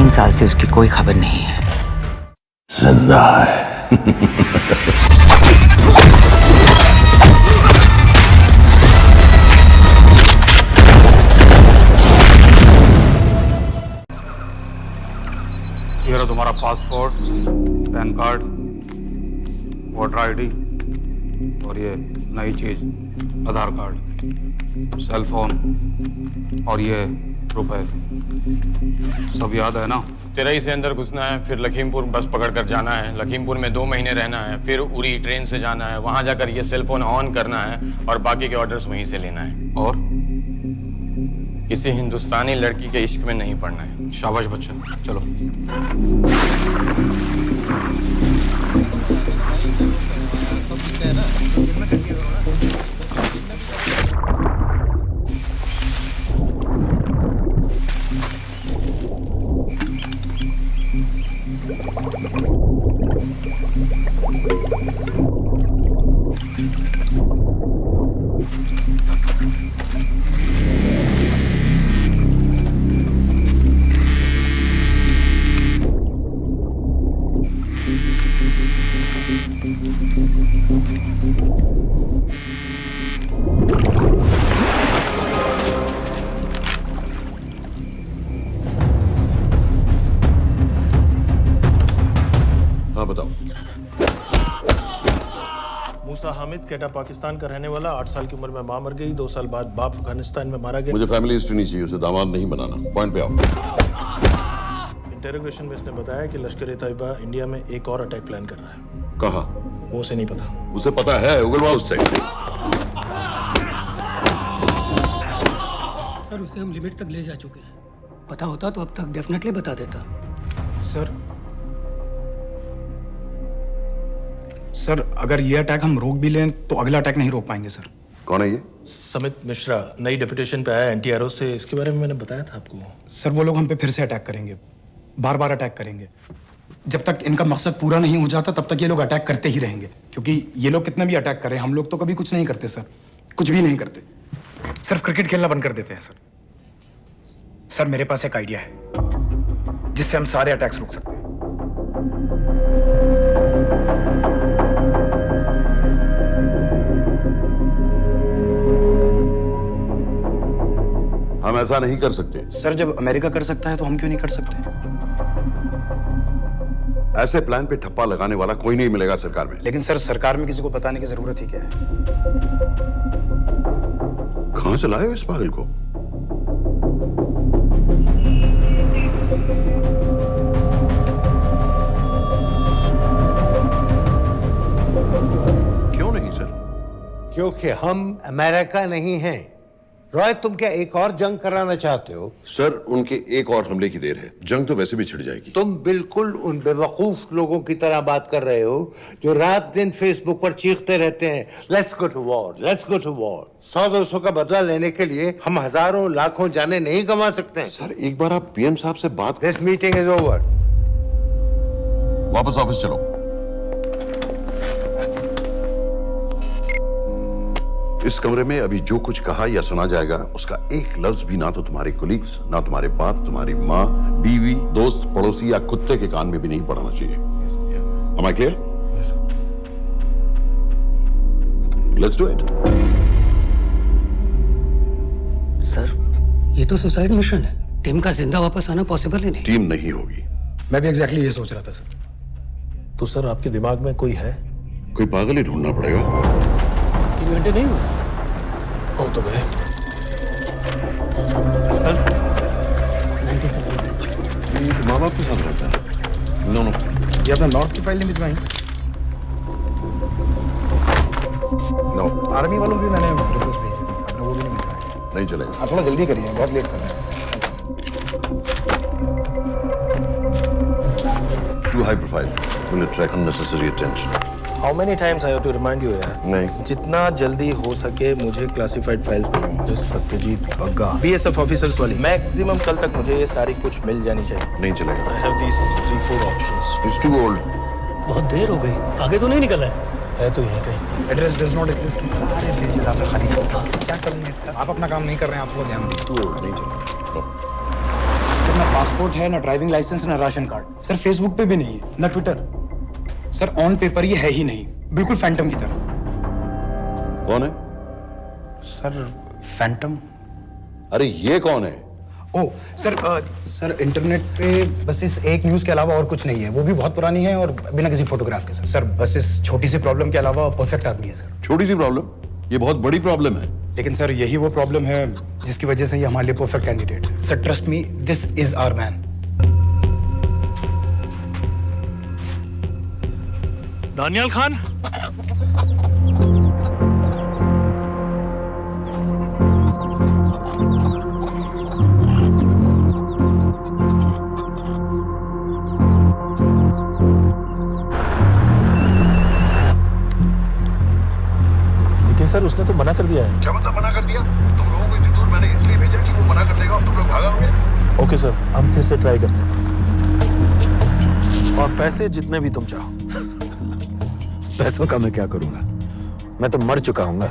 3 साल से उसकी कोई खबर नहीं है। जिंदा है। ये रहा तुम्हारा passport, pan card, voter ID और ये नई चीज आधार कार्ड, सेल फोन और ये रुपए। सब याद है ना? तेरई से अंदर घुसना है, फिर लखीमपुर बस पकड़कर जाना है, लखीमपुर में 2 महीने रहना है, फिर उरी ट्रेन से जाना है, वहां जाकर ये सेल फोन ऑन करना है और बाकी के ऑर्डर्स वहीं से लेना है। और किसी हिंदुस्तानी लड़की के इश्क में नहीं पड़ना है। शाबाश बच्चा, चलो। हाँ बताओ। मूसा हामिद केटा पाकिस्तान का रहने वाला, 8 साल की उम्र में मां मर गई, 2 साल बाद बाप अफगानिस्तान में मारा गया। मुझे फैमिली हिस्ट्री नहीं चाहिए, उसे दामाद नहीं बनाना। पॉइंट पे आओ। इंटेरोगेशन में इसने बताया कि लश्कर-ए-तैयबा इंडिया में एक और अटैक प्लान कर रहा है। कहाँ? वो उसे नहीं पता। उसे पता है, उगलवा उससे। सर उसे हम लिमिट तक ले जा चुके हैं। पता होता तो अब तक डेफिनेटली बता देता। सर अगर ये अटैक हम रोक भी लें तो अगला अटैक नहीं रोक पाएंगे सर। कौन है ये? समित मिश्रा नई डेपुटेशन पे आया एनटीआरओ से। इसके बारे में मैंने बताया था आपको। सर वो लोग हम पे फिर से अटैक करेंगे, बार बार अटैक करेंगे। जब तक इनका मकसद पूरा नहीं हो जाता तब तक ये लोग अटैक करते ही रहेंगे, क्योंकि ये लोग कितना भी अटैक करें हम लोग तो कभी कुछ नहीं करते सर, कुछ भी नहीं करते। सिर्फ क्रिकेट खेलना बंद कर देते हैं सर। सर मेरे पास एक आइडिया है जिससे हम सारे अटैक्स रोक सकते हैं। हम ऐसा नहीं कर सकते। सर जब अमेरिका कर सकता है तो हम क्यों नहीं कर सकते? ऐसे प्लान पे ठप्पा लगाने वाला कोई नहीं मिलेगा सरकार में। लेकिन सर सरकार में किसी को बताने की जरूरत ही क्या है? कहां से लाए हो इस पागल को? क्यों नहीं सर? क्योंकि हम अमेरिका नहीं हैं। रॉय तुम क्या एक और जंग कराना चाहते हो? सर उनके एक और हमले की देर है, जंग तो वैसे भी छिड़ जाएगी। तुम बिल्कुल उन बेवकूफ लोगों की तरह बात कर रहे हो जो रात दिन फेसबुक पर चीखते रहते हैं let's go to war, let's go to war. 100-200 का बदला लेने के लिए हम हजारों लाखों जाने नहीं कमा सकते हैं। सर एक बार आप पीएम साहब से बात। This meeting is over. वापस ऑफिस चलो। इस कमरे में अभी जो कुछ कहा या सुना जाएगा उसका एक लफ्ज भी ना तो तुम्हारे कोलीग्स, ना तुम्हारे बाप, तुम्हारी माँ, बीवी, दोस्त, पड़ोसी या कुत्ते के कान में भी नहीं पड़ना चाहिए। Am I clear? Yes, sir. Let's do it. Sir ये तो सुसाइड मिशन है। टीम का जिंदा वापस आना पॉसिबल ही नहीं। टीम नहीं होगी। मैं भी एग्जैक्टली ये सोच रहा था सर। तो सर आपके दिमाग में कोई है? कोई पागल ही ढूंढना पड़ेगा। 3 घंटे नहीं हुए। हो तो गए। माँ बाप के साथ रहता है। नो नो, ये अपना नॉर्थ की फाइल नहीं भिजवाई? नो आर्मी वालों की मैंने रिक्वेस्ट भेजी थी, आपने वो भी नहीं भिजवाई। नहीं चलेगा। आप थोड़ा जल्दी करिए, बहुत लेट कर रहे हैं। Too high profile. Will attract unnecessary attention. How many times I have to remind you यार? नहीं। जितना जल्दी हो सके मुझे क्लासिफाइड फाइल्स भेजो। जो सत्यजीत बग्गा बीएसएफ ऑफिसर्स वाली। मैक्सिमम कल तक मुझे ये सारी कुछ मिल जानी चाहिए। नहीं चलेगा। I have these 3-4 options. It's too old. बहुत देर हो गई, आगे तो नहीं निकल रहा है तो यहीं कहीं। Address does not exist. सारे पेजेस आपने खाली छोड़ रहे हैं। क्या करूंगा इसका? आप अपना काम नहीं कर रहे हैं, आप थोड़ा ध्यान दीजिए। Too old. नहीं चलेगा। No. सर मैं पासपोर्ट है, ना ड्राइविंग लाइसेंस, ना राशन कार्ड। सर फेसबुक पे भी नहीं है, ना ट्विटर। सर ऑन पेपर ये है ही नहीं, बिल्कुल फैंटम की तरह। कौन है? Sir Phantom? अरे ये कौन है? ओ सर सर इंटरनेट पे बस इस एक न्यूज़ के अलावा और कुछ नहीं है, वो भी बहुत पुरानी है और बिना किसी फोटोग्राफ के। सर बस इस छोटी सी प्रॉब्लम के अलावा परफेक्ट आदमी है सर। छोटी सी प्रॉब्लम? ये बहुत बड़ी प्रॉब्लम है। लेकिन सर यही वो प्रॉब्लम है जिसकी वजह से ये हमारे लिए परफेक्ट कैंडिडेट है। Sir trust me, this is our man. Daniyal Khan, लेकिन सर उसने तो मना कर दिया है। क्या मतलब मना कर दिया? तुम लोगों को इतनी दूर मैंने इसलिए भेजा कि वो मना कर देगा और तुम लोग भागोगे। ओके सर, हम फिर से ट्राई करते हैं। और पैसे जितने भी तुम चाहो। पैसों का मैं क्या करूंगा? मैं तो मर चुका हूंगा।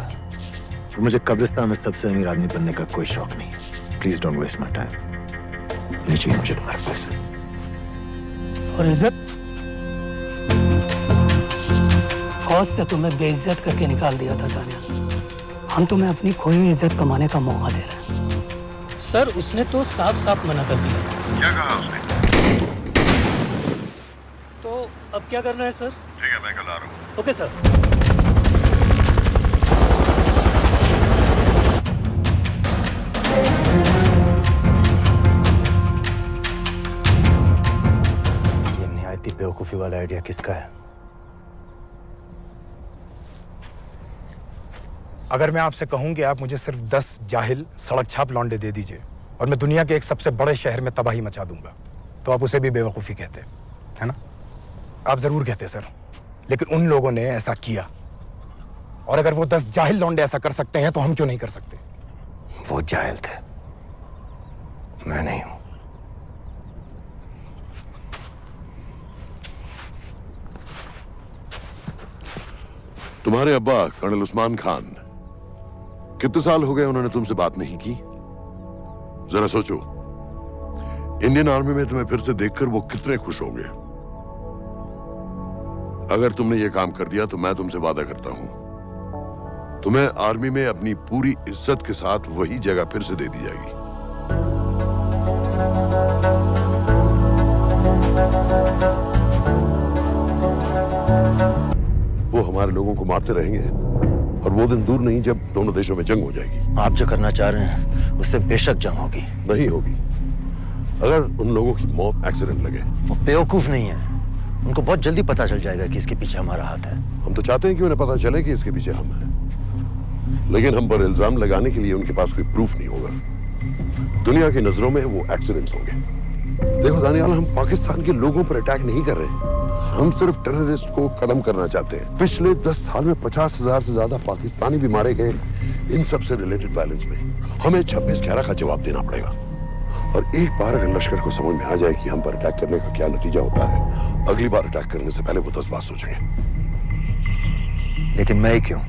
तो मुझे कब्रिस्तान में सबसे अमीर आदमी बनने का कोई शौक नहीं। Please don't waste my time. नहीं चाहिए मुझे तुम्हारे पैसे। और इज्जत? फौज से तुम्हें बेइज्जत करके निकाल दिया था दानियाल। हम तुम्हें अपनी खोई हुई इज्जत कमाने का मौका दे रहे हैं। सर उसने तो साफ साफ मना कर दिया। क्या कहा उसने? तो अब क्या करना है सर? ठीक है, मैं कल आ रहा हूँ। Okay sir. ये निहायती बेवकूफी वाला आइडिया किसका है? अगर मैं आपसे कहूं कि आप मुझे सिर्फ 10 जाहिल सड़क छाप लौंडे दे दीजिए और मैं दुनिया के एक सबसे बड़े शहर में तबाही मचा दूंगा, तो आप उसे भी बेवकूफ़ी कहते, है ना? आप जरूर कहते सर, लेकिन उन लोगों ने ऐसा किया। और अगर वो 10 जाहिल लौंडे ऐसा कर सकते हैं तो हम क्यों नहीं कर सकते? वो जाहिल थे, मैं नहीं हूं। तुम्हारे अब्बा कर्नल उस्मान खान, कितने साल हो गए उन्होंने तुमसे बात नहीं की? जरा सोचो, इंडियन आर्मी में तुम्हें फिर से देखकर वो कितने खुश होंगे। अगर तुमने ये काम कर दिया तो मैं तुमसे वादा करता हूं, तुम्हें आर्मी में अपनी पूरी इज्जत के साथ वही जगह फिर से दे दी जाएगी। वो हमारे लोगों को मारते रहेंगे और वो दिन दूर नहीं जब दोनों देशों में जंग हो जाएगी। आप जो करना चाह रहे हैं उससे बेशक जंग होगी। नहीं होगी। अगर उन लोगों की मौत एक्सीडेंट लगे। वो बेवकूफ नहीं है, उनको बहुत जल्दी पता चल जाएगा कि इसके पीछे हमारा हाथ है। हम तो चाहते हैं कि उन्हें पता चले कि इसके पीछे हम हैं, लेकिन हम पर इल्जाम लगाने के लिए उनके पास कोई प्रूफ नहीं होगा। दुनिया की नजरों में वो एक्सीडेंट्स होंगे। देखो दानियाल, हम पाकिस्तान के लोगों पर अटैक नहीं कर रहे, हम सिर्फ टेररिस्ट को खत्म करना चाहते हैं। पिछले 10 साल में 50,000 से ज्यादा पाकिस्तानी भी मारे गए इन सब से रिलेटेड वायलेंस में। हमें 26/11 का जवाब देना पड़ेगा। और एक बार अगर लश्कर को समझ में आ जाए कि हम पर अटैक करने का क्या नतीजा होता है, अगली बार अटैक करने से पहले वो 10 बार सोचेंगे। लेकिन मैं क्यों?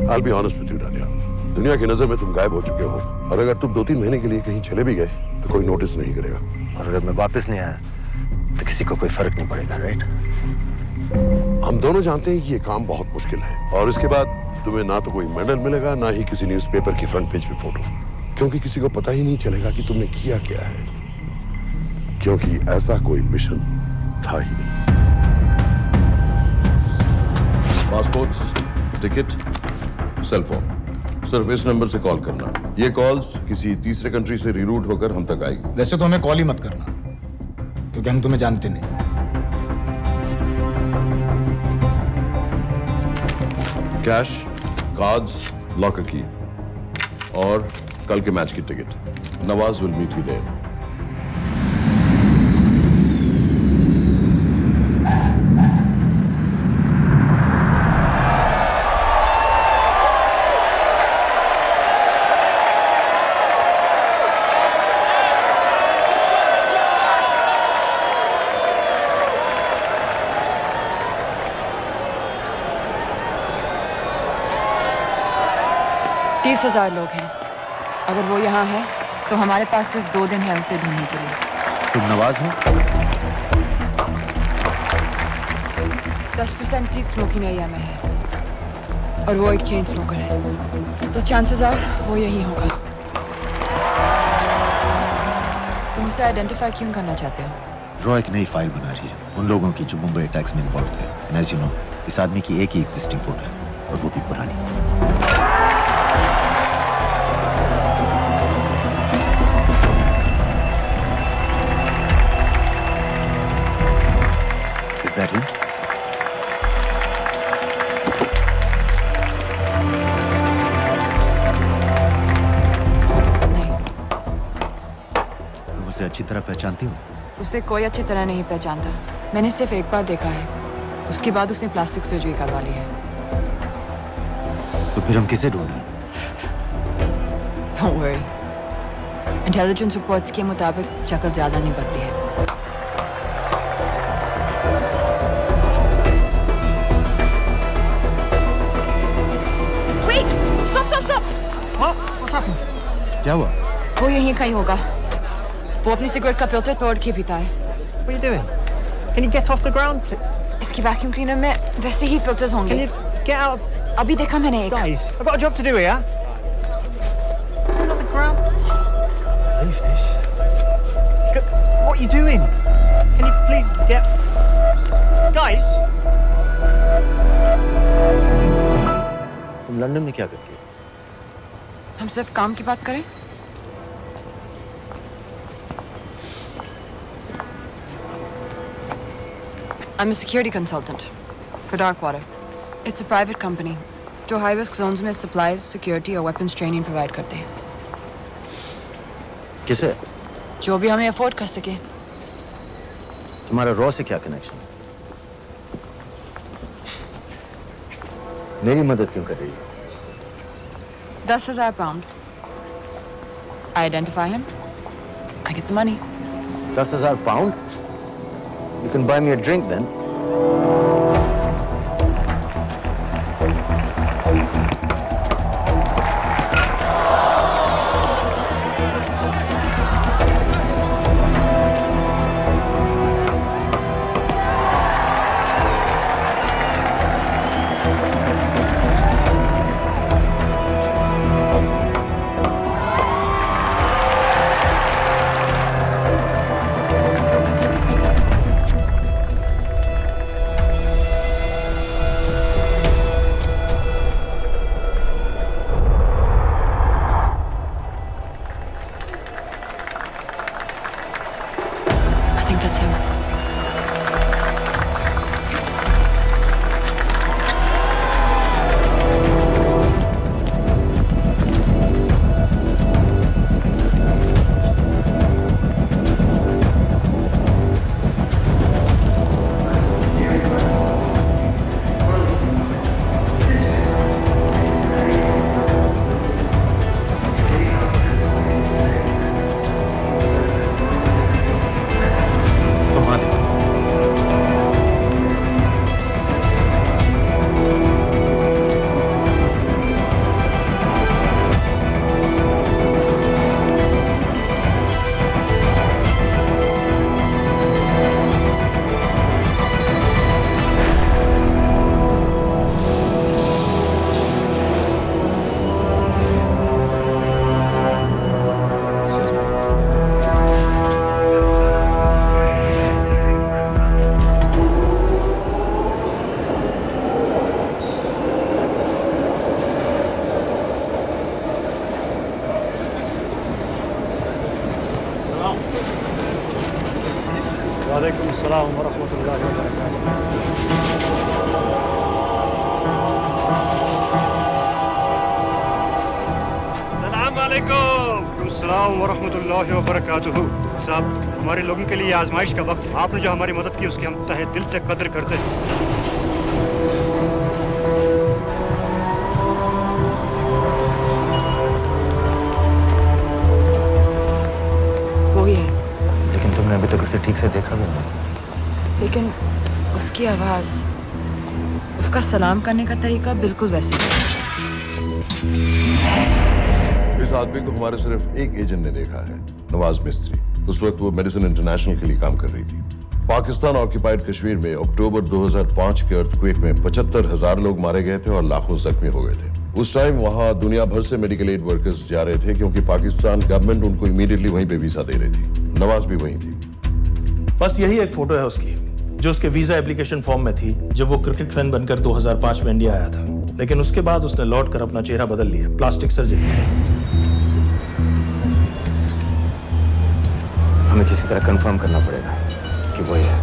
I'll be honest with you, Daniyal, दुनिया की नजर में तुम गायब हो चुके हो, और अगर तुम 2-3 महीने के लिए कहीं चले भी गए तो कोई नोटिस नहीं करेगा। और अगर मैं वापस नहीं आया तो किसी को कोई फर्क नहीं पड़ेगा, राइट? हम दोनों जानते हैं कि ये काम बहुत मुश्किल है, और इसके बाद तुम्हें ना तो कोई मेडल मिलेगा, ना ही किसी न्यूज़पेपर की फ्रंट पेज पे फोटो, क्योंकि किसी को पता ही नहीं चलेगा कि तुमने किया क्या है, क्योंकि ऐसा कोई मिशन था ही नहीं। पासपोर्ट्स, टिकट, सेलफोन, सिर्फ इस नंबर से कॉल करना। ये कॉल्स किसी तीसरे कंट्री से रीरूट होकर हम तक आएगी। वैसे तो हमें कॉल ही मत करना, क्योंकि हम तुम्हें जानते नहीं। कैश, कार्ड्स, लॉकर की और कल के मैच की ticket. Nawaz will meet you there. तीस 30,000 लोग हैं। अगर वो यहाँ है तो हमारे पास सिर्फ 2 दिन है उसे ढूंढने के लिए। तुम नवाज हो? 10% सीट स्मोकिंग एरिया में है और वो एक चेन स्मोकर है, तो चांसेस आर वो यही होगा। तुम उसे आइडेंटिफाई क्यों करना चाहते हो? रॉ एक नई फाइल बना रही है उन लोगों की जो मुंबई अटैक्स में इन्वॉल्व थे। एंड एज यू नो, इस आदमी की एक ही एग्जिस्टिंग फोटो है और वो भी पुरानी। Is that him? नहीं, तुम उसे अच्छी तरह पहचानती हो? उसे कोई अच्छी तरह नहीं पहचानता। मैंने सिर्फ एक बार देखा है, उसके बाद उसने प्लास्टिक सर्जरी करवा ली है। तो फिर हम किसे ढूंढें? Don't worry. इंटेलिजेंस रिपोर्ट्स के मुताबिक शक्ल ज्यादा नहीं बदली है। Wait! Stop! Stop! Stop! What's happening? क्या हुआ? वो यहीं कहीं होगा। वो अपनी सिगरेट का फिल्टर तोड़ के पीता है। What are you doing? Can you get off the ground, please? इसकी वैक्यूम क्लीनर में वैसे ही फिल्टर्स Can होंगे। you get out? अभी देखा मैंने एक। Guys, I've got a job to do here. Get off the ground. Leave this. What are you doing? Can you please get... Guys! तुम London में क्या करती हो? हम सिर्फ काम की बात करें? I'm a security consultant for Darkwater. It's a private company जो high risk zones में supplies, security और weapons training provide करते हैं। किसे? जो भी हमें afford कर सके। तुम्हारा रॉ से क्या कनेक्शन? मेरी मदद क्यों कर रही है? 10,000 pound. I identify him. I get the money. 10,000 pound? You can buy me a drink then. I think that's him. घुमा दे। वालेकुम अस्सलाम वरहमतुल्लाहि वबरकातुहू। अस्सलाम वालेकुम अस्सलाम वरहमतुल्लाहि वबरकातुहू। साहब, हमारे लोगों के लिए आजमाइश का वक्त है। आपने जो हमारी मदद की उसकी हम तहे दिल से कद्र करते हैं। वो ही है, लेकिन तुमने अभी तक उसे ठीक से देखा भी नहीं। लेकिन उसकी आवाज, उसका सलाम करने का तरीका बिल्कुल वैसे ही है। इस आदमी को हमारे सिर्फ एक एजेंट ने देखा है, नवाज मिस्त्री। उस वक्त वो मेडिसिन इंटरनेशनल के लिए काम कर रही थी। पाकिस्तान ऑक्यूपाइड कश्मीर में अक्टूबर 2005 के अर्थक्वेक में 75,000 लोग मारे गए थे और लाखों जख्मी हो गए थे। उस टाइम वहां दुनिया भर से मेडिकल एड वर्कर्स जा रहे थे क्योंकि पाकिस्तान गवर्नमेंट उनको इमीडिएटली वहीं पे वीजा दे रही थी। नवाज भी वहीं थी। बस यही एक फोटो है उसकी, जो उसके वीजा एप्लीकेशन फॉर्म में थी जब वो क्रिकेट फैन बनकर 2005 में इंडिया आया था। लेकिन उसके बाद उसने लौट कर अपना चेहरा बदल लिया, प्लास्टिक सर्जरी। हमें किसी तरह कंफर्म करना पड़ेगा कि वही है।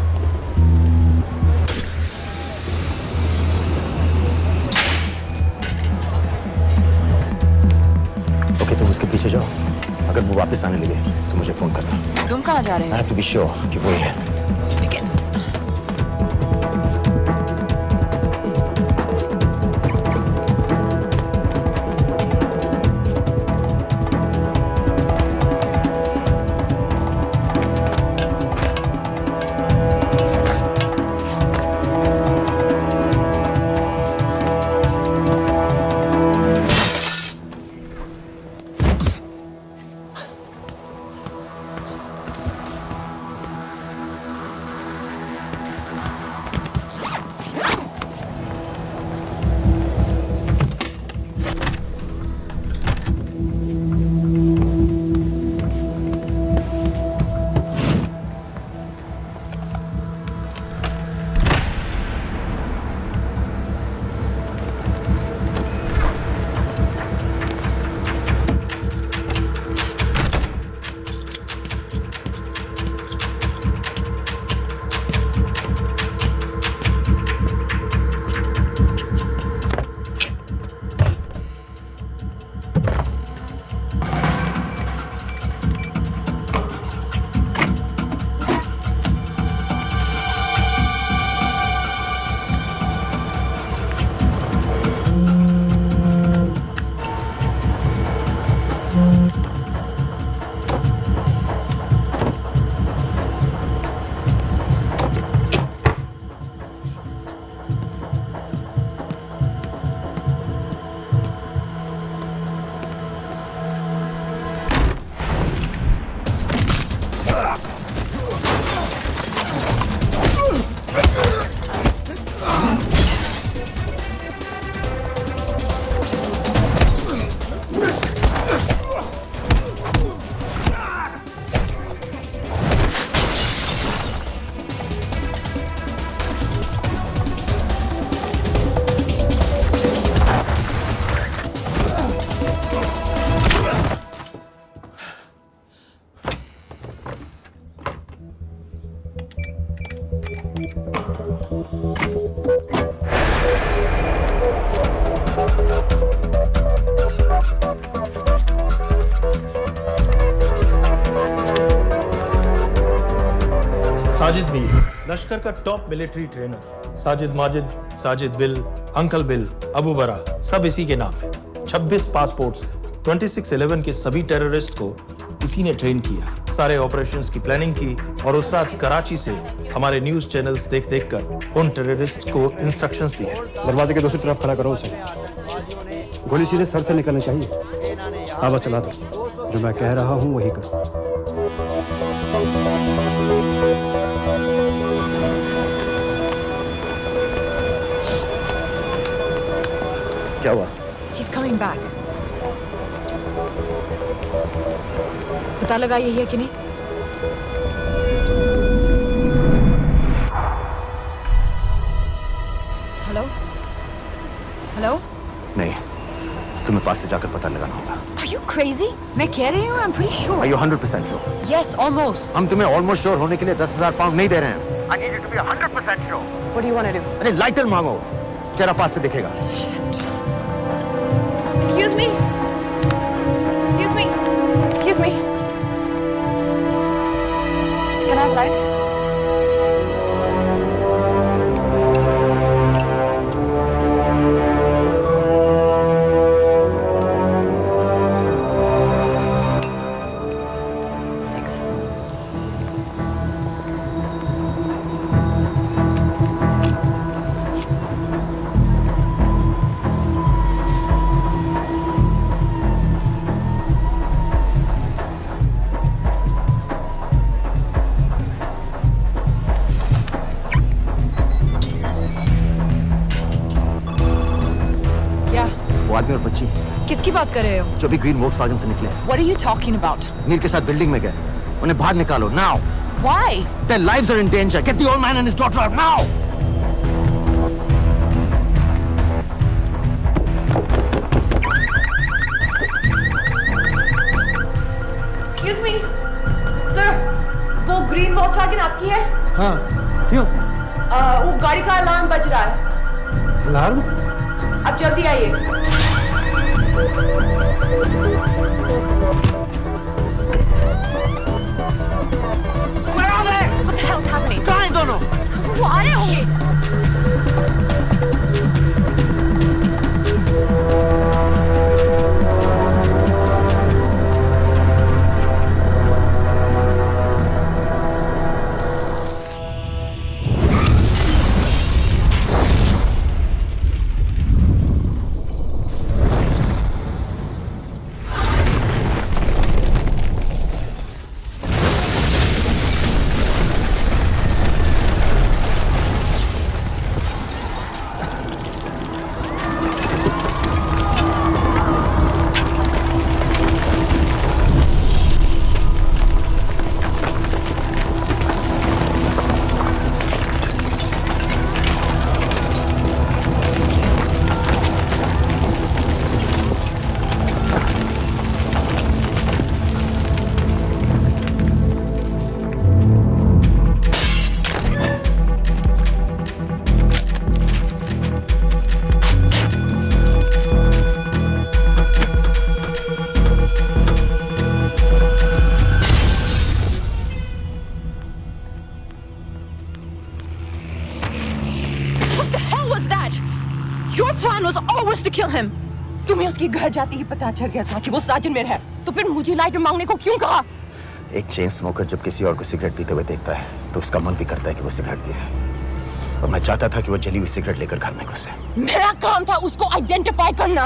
ओके, तुम उसके पीछे जाओ। अगर वो वापस आने लगे तो मुझे फोन करना। तुम कहाँ जा रहे I हो? have to be sure कि वही है। साजिद बिल, लश्कर का top military trainer. Sajid Majid, Sajid bill, uncle bill, Abu बरा, सब इसी के नाम है। 26 पासपोर्ट्स है। 2611 के सभी टेररिस्ट को इसी ने ट्रेन किया। सारे ऑपरेशंस की प्लानिंग की और उस रात कराची से हमारे न्यूज चैनल्स देख देख कर उन टेररिस्ट को इंस्ट्रक्शंस दिए। दरवाजे के दूसरी तरफ खड़ा करो उसे। गोली सीधे सर से निकलनी चाहिए। आवाज चला दो। जो मैं कह रहा हूँ वही कर। क्या हुआ? He's coming back. पता लगा यही है कि नहीं? हेलो? हेलो? नहीं, तुम्हें पास से जाकर पता लगाना होगा। Are you crazy? मैं कह रही हूँ, I'm pretty sure. Are you 100% sure? Yes, almost. हम तुम्हें ऑलमोस्ट श्योर होने के लिए 10,000 पाउंड नहीं दे रहे हैं। I need you to be 100% sure. What do you want to do? अरे लाइटर मांगो, चेहरा पास से दिखेगा। Excuse me. Excuse me. Excuse me. Can I have light? Thanks. बात कर रहे हो? जो भी ग्रीन वोक्सवैगन से निकले। What are you talking about? नील के साथ बिल्डिंग में गए, उन्हें बाहर निकालो now. Why? Their lives are in danger. Get the old man and his daughter out now. Excuse me, sir. वो ग्रीन वोक्सवैगन आपकी है? हाँ, क्यों? वो गाड़ी का अलार्म बज रहा है। अलार्म? अब जल्दी आइए। Where are they? What the hell's happening? कहाँ हैं दोनों? वो आ रहे होंगे। Your plan was always to kill him. तुम्हें उसके घर जाते ही पता चल गया था कि वो साजिद में है, तो फिर मुझे लाइटर मांगने को क्यों कहा? एक चेन स्मोकर जब किसी और को सिगरेट पीते हुए देखता है तो उसका मन भी करता है कि वो सिगरेट पिए। और मैं चाहता था कि वो जली हुई सिगरेट लेकर घर में घुसे। मेरा काम था उसको आइडेंटिफाई करना।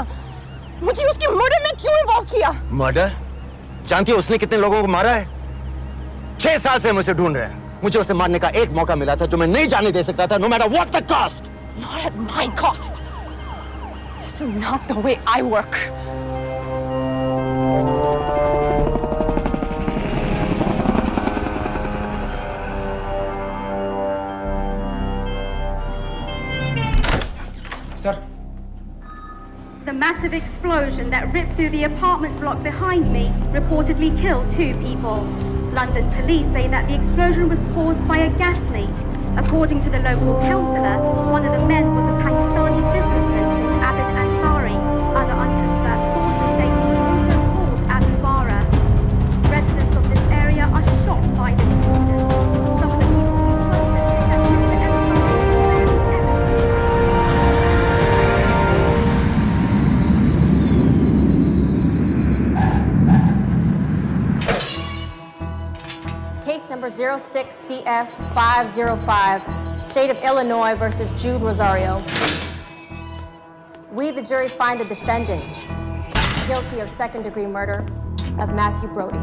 मुझे उसके मर्डर में क्यों इन्वॉल्व किया? मर्डर? जानती हो उसने कितने लोगों को मारा है? 6 साल से हम उसे ढूंढ रहे हैं। मुझे उसे मारने का एक मौका मिला था जो मैं नहीं जाने दे सकता था, no matter what the cost. Not at my cost. This is not the way I work. Sir. The massive explosion that ripped through the apartment block behind me reportedly killed 2 people. London police say that the explosion was caused by a gas leak. According to the local councillor, one of the men was a Pakistani businessman called Abid Ansari. Other unconfirmed sources say he was also called Abu Bara. Residents of this area are shocked by this incident. Some of the people we spoke with say that Mr. Ansari was very Case number 06CF505, State of Illinois versus Jude Rosario. We, the jury, find the defendant guilty of second-degree murder of Matthew Brody.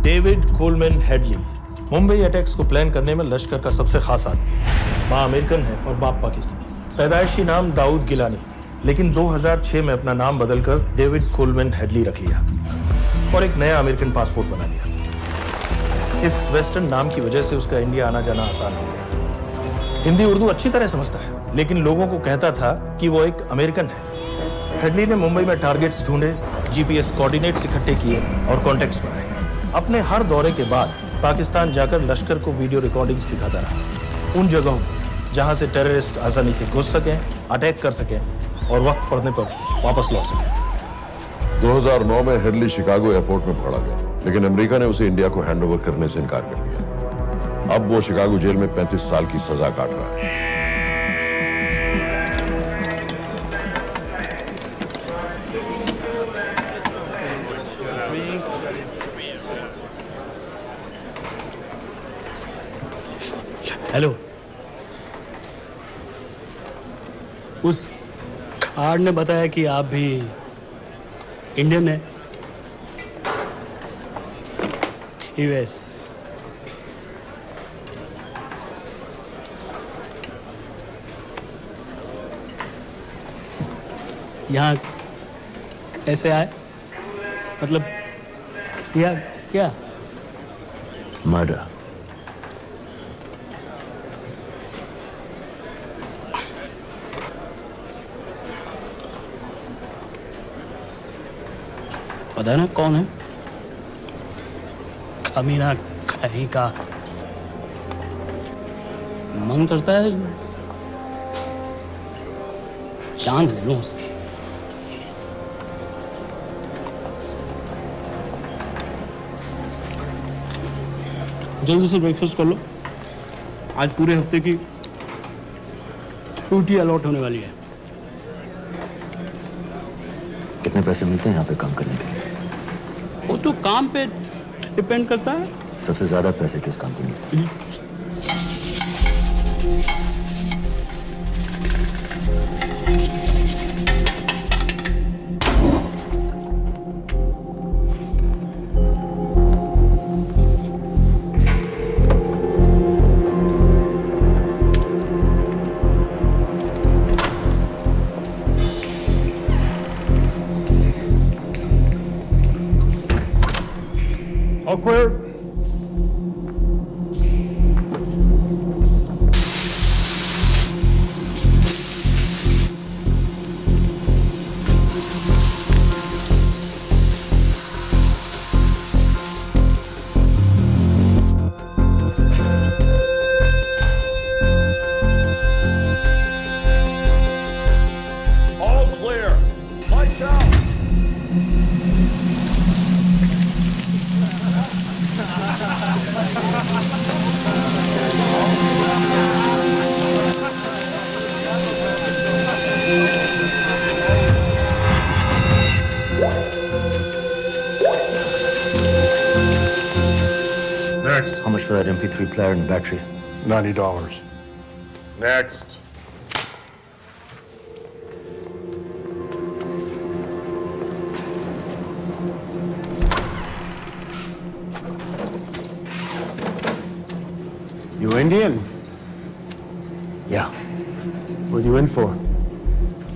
David Coleman Headley Mumbai attacks को plan करने में लश्कर का सबसे खास आदमी। माँ American है और बाप पाकिस्तानी। पैदाइशी नाम दाऊद गिलानी, लेकिन 2006 में अपना नाम बदलकर डेविड कोलमैन हेडली रख लिया और एक नया अमेरिकन पासपोर्ट बना लिया। इस वेस्टर्न नाम की वजह से उसका इंडिया आना जाना आसान हो गया। हिंदी उर्दू अच्छी तरह समझता है, लेकिन लोगों को कहता था कि वो एक अमेरिकन है। हेडली ने मुंबई में टारगेट्स ढूंढे, जीपीएस कोऑर्डिनेट्स इकट्ठे किए और कॉन्टेक्ट्स बनाए। अपने हर दौरे के बाद पाकिस्तान जाकर लश्कर को वीडियो रिकॉर्डिंग्स दिखाता रहा, उन जगहों जहां से टेररिस्ट आसानी से घुस सकें, अटैक कर सकें और वक्त पड़ने पर वापस लौट सकें। 2009 में हेडली शिकागो एयरपोर्ट में पकड़ा गया, लेकिन अमेरिका ने उसे इंडिया को हैंडओवर करने से इनकार कर दिया। अब वो शिकागो जेल में 35 साल की सजा काट रहा है। हेलो, उस कार्ड ने बताया कि आप भी इंडियन है। यूएस। यहाँ कैसे आए? मतलब क्या क्या? मर्डर। पता है ना कौन है? कमीना कहीं का। मन करता है जान ले लूं उसकी। जल्दी से ब्रेकफास्ट कर लो, आज पूरे हफ्ते की छुट्टी अलॉट होने वाली है। कितने पैसे मिलते हैं यहाँ पे काम करने के लिए? वो तो काम पे डिपेंड करता है। सबसे ज्यादा पैसे किस काम पे मिलते हैं? Awkward. All clear. Lights out. Next. How much for that MP3 player and battery? $90. Next. You Indian? Yeah. What are you in for?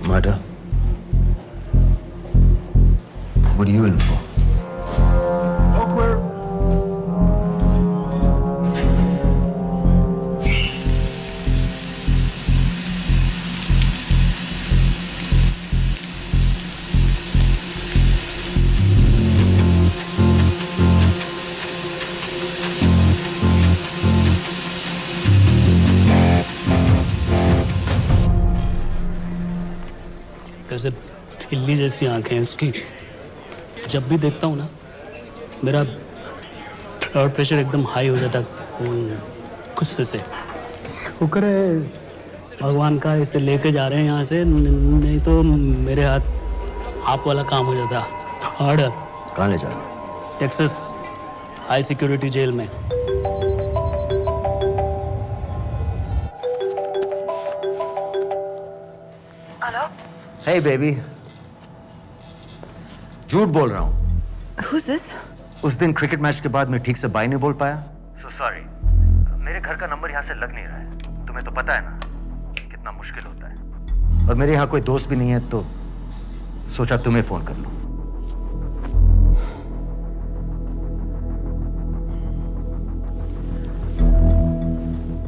Murder. What are you in for? All clear. कैसे बिल्ली जैसी आंखें हैं उसकी। जब भी देखता हूँ ना, मेरा ब्लड प्रेशर एकदम हाई हो जाता गुस्से से। शुक्र है भगवान का इसे लेके जा रहे हैं यहाँ से, नहीं तो मेरे हाथ आप वाला काम हो जाता। ऑर्डर। कहाँ ले जा रहे हो? टेक्सास हाई सिक्योरिटी जेल में। Hey baby. झूठ बोल रहा हूँ। Who's this? उस दिन क्रिकेट मैच के बाद मैं ठीक से बाय नहीं बोल पाया। So sorry. मेरे घर का नंबर यहाँ से लग नहीं रहा है। तुम्हें तो पता है ना कितना मुश्किल होता है। और मेरे यहाँ कोई दोस्त भी नहीं है, तो सोचा तुम्हें फोन कर लूं।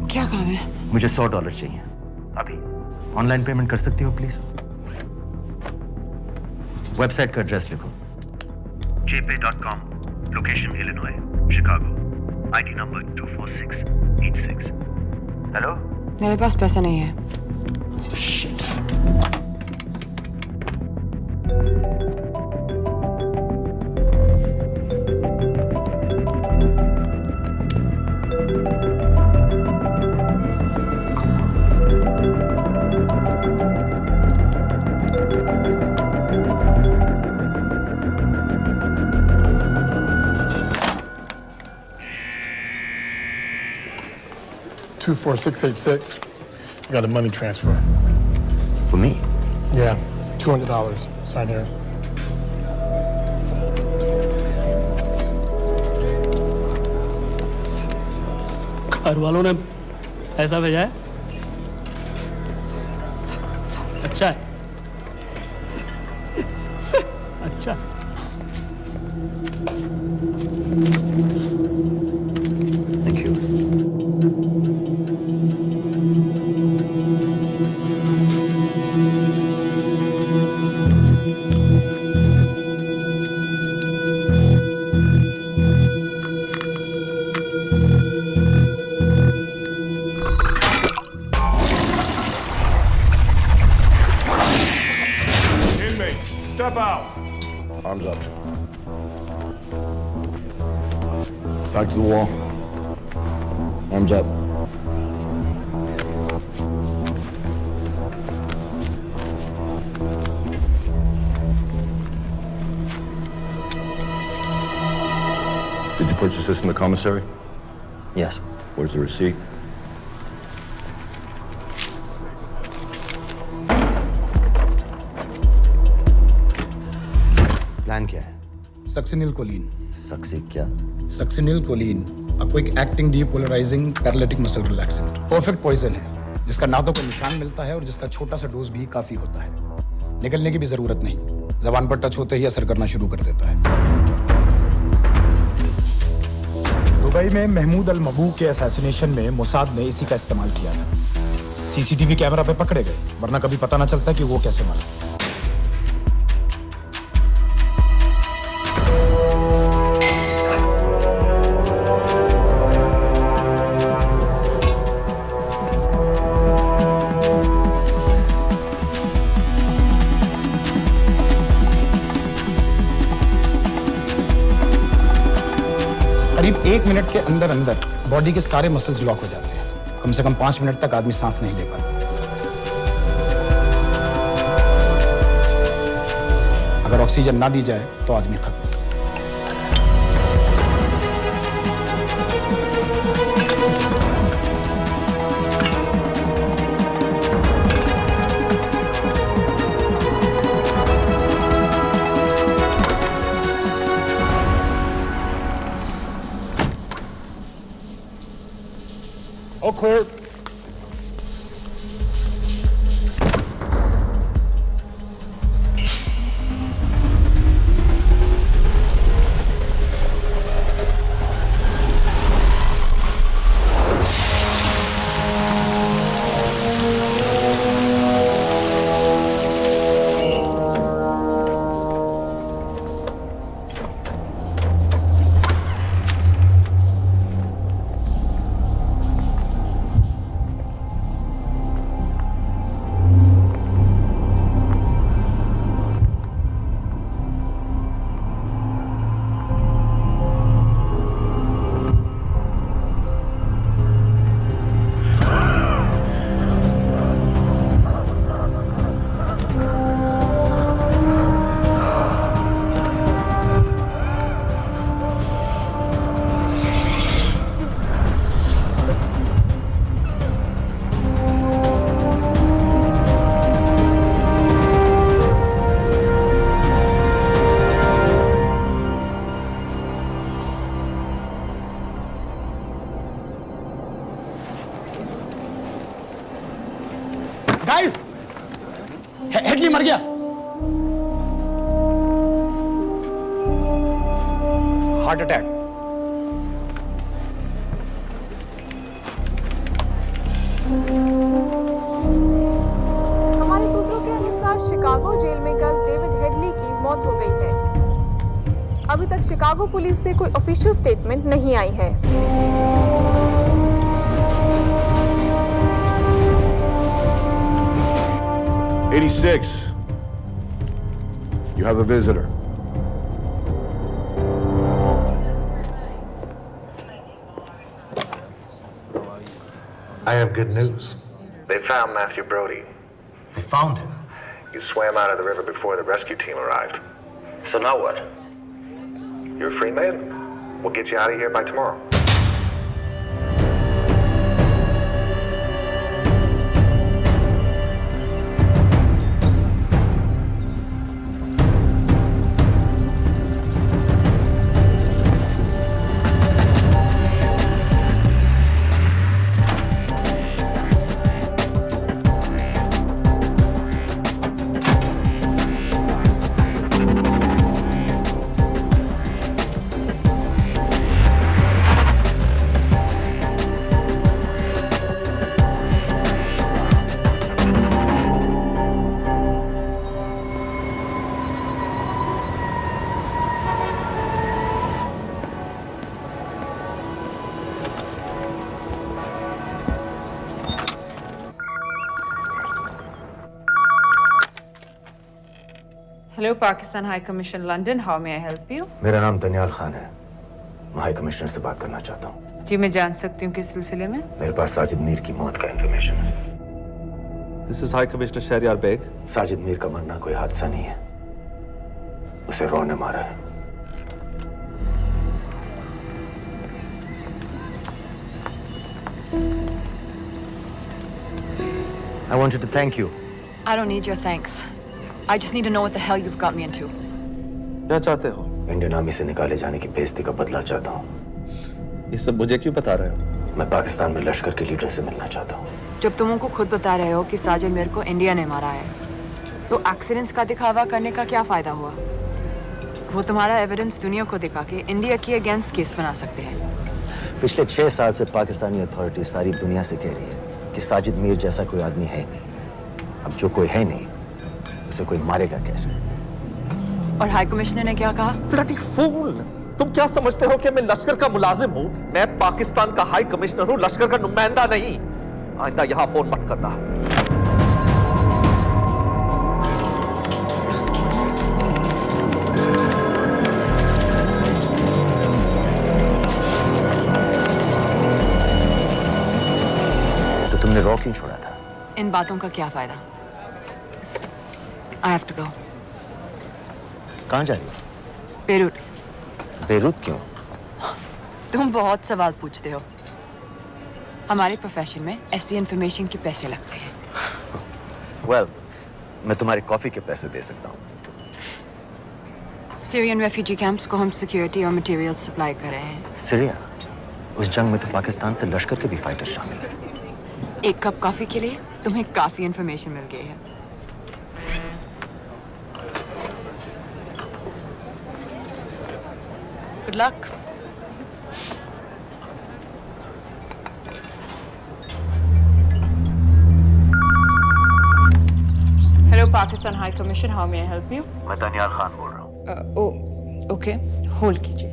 क्या काम है? मुझे $100 चाहिए अभी। ऑनलाइन पेमेंट कर सकती हो प्लीज? वेबसाइट का एड्रेस लिखो। jpay.com, location Illinois, Chicago, ID number 24686। Hello? मेरे पास पैसा नहीं है। Shit. 24686. I got a money transfer. For me? Yeah, $200. Sign here. घर वालों ने ऐसा भेजा है? अच्छा है। अच्छा। Thank you. Inmates, step out. Arms up. Back to the wall. Arms up. Did you purchase this in the commissary? Yes. Where's the receipt? Plan क्या है? Succinylcholine. सक्सी क्या? Succinylcholine, a quick acting depolarizing paralytic muscle relaxant। Perfect poison है, जिसका ना तो कोई निशान मिलता है और जिसका छोटा सा डोज भी काफी होता है। निकलने की भी जरूरत नहीं, जबान पर टच होते ही असर करना शुरू कर देता है। दुबई में महमूद अल मबू के असैसिनेशन में मोसाद ने इसी का इस्तेमाल किया था। सीसीटीवी कैमरा पे पकड़े गए, वरना कभी पता ना चलता कि वो कैसे मरा। करीब 1 मिनट के अंदर अंदर बॉडी के सारे मसल्स लॉक हो जाते हैं। कम से कम 5 मिनट तक आदमी सांस नहीं ले पाता। अगर ऑक्सीजन ना दी जाए तो आदमी खत्म। All clear. गाइस, हेडली मर गया। Heart attack. हमारे सूत्रों के अनुसार शिकागो जेल में कल डेविड हेडली की मौत हो गई है। अभी तक शिकागो पुलिस से कोई ऑफिशियल स्टेटमेंट नहीं आई है। 86. You have a visitor. I have good news. They found Matthew Brody. They found him? He swam out of the river before the rescue team arrived. So now what? You're a free man. We'll get you out of here by tomorrow. Hello, Pakistan High Commission, London. How may I help you? मेरा नाम दनियाल खान है। मैं high commissioner से बात करना चाहता हूँ। जी, मैं जान सकती हूँ किस सिलसिले में? मेरे पास साजिद मीर की मौत का इंफॉर्मेशन है। This is High Commissioner Shahryar Beg. Sajid Mir का मरना कोई हादसा नहीं है, उसे रॉ ने मारा है। I wanted to thank you. I don't need your thanks. I just need to know what the hell you've got me into. क्या चाहते हो? इंडियन आर्मी से निकाले जाने की बेइज्जती का बदला चाहता हूँ। ये सब मुझे क्यों बता रहे हो? मैं पाकिस्तान में लश्कर के लीडर से मिलना चाहता हूँ। जब तुम उनको खुद बता रहे हो कि साजिद मीर को इंडिया ने मारा है, तो एक्सीडेंट्स का दिखावा करने का क्या फायदा हुआ? वो तुम्हारा एविडेंस दुनिया को दिखा के इंडिया के अगेंस्ट केस बना सकते हैं। पिछले 6 साल से पाकिस्तानी अथॉरिटी सारी दुनिया से कह रही है कि साजिद मीर जैसा कोई आदमी है नहीं। अब जो कोई है नहीं, उसे कोई मारेगा कैसे? और हाई कमिश्नर ने क्या कहा? Bloody fool! तुम क्या समझते हो कि मैं लश्कर का मुलाजिम हूँ? मैं पाकिस्तान का हाई कमिश्नर हूँ, लश्कर का नुमाइंदा नहीं। आइंदा यहाँ फोन मत करना। तो तुमने रॉ क्यों छोड़ा था? इन बातों का क्या फायदा? I have to go. कहाँ जा रही हो? बेरूट। बेरूत क्यों? तुम बहुत सवाल पूछते हो। हमारे प्रोफेशन में ऐसी इंफॉर्मेशन के पैसे लगते हैं। Well, मैं तुम्हारी कॉफी के पैसे दे सकता हूँ। सीरियन रेफ्यूजी कैंप्स को हम सिक्योरिटी और मटेरियल सप्लाई कर रहे हैं। सीरिया? उस जंग में तो पाकिस्तान से लश्कर के भी फाइटर शामिल हैं। एक कप कॉफी के लिए तुम्हें काफी इंफॉर्मेशन मिल गई है। Good luck. Hello, Pakistan High Commission. How may I help you? मैं दनियाल खान बोल रहा हूँ। Okay. Hold कीजिए।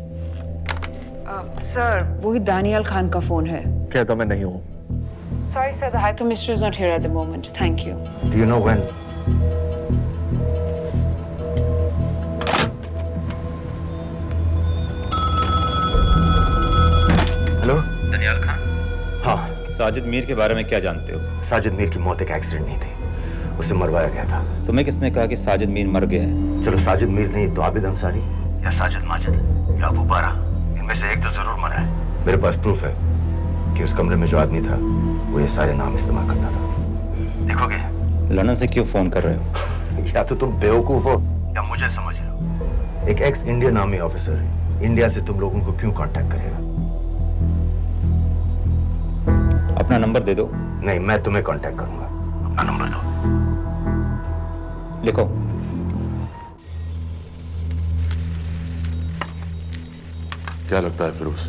Sir, वही दानियाल खान का फोन है। कहता मैं नहीं हूँ। Sorry, sir. The High Commissioner is not here at the moment. Thank you. Do you know when? Hello? Daniyal Khan. हाँ। साजिद मीर के बारे में क्या जानते हो? साजिद मीर की मौत एक एक्सीडेंट नहीं थी, उसे मरवाया गया था। तुम्हें किसने कहा कि साजिद मीर मर गया है? चलो साजिद मीर नहीं तो आबिद अंसारी या साजिद माजिद या अबू बारा, इनमें से एक तो जरूर मरा है। मेरे पास प्रूफ है कि उस कमरे में जो आदमी था वो ये सारे नाम इस्तेमाल करता था। देखोगे? लंदन से क्यों फोन कर रहे हो? या तो तुम बेवकूफ हो या मुझे समझ लो। एक x Indian army officer India से तुम लोगों को क्यों कांटेक्ट करेगा? अपना नंबर दे दो। नहीं, मैं तुम्हें कांटेक्ट करूंगा। अपना नंबर दो। लिखो। क्या लगता है फिरोज?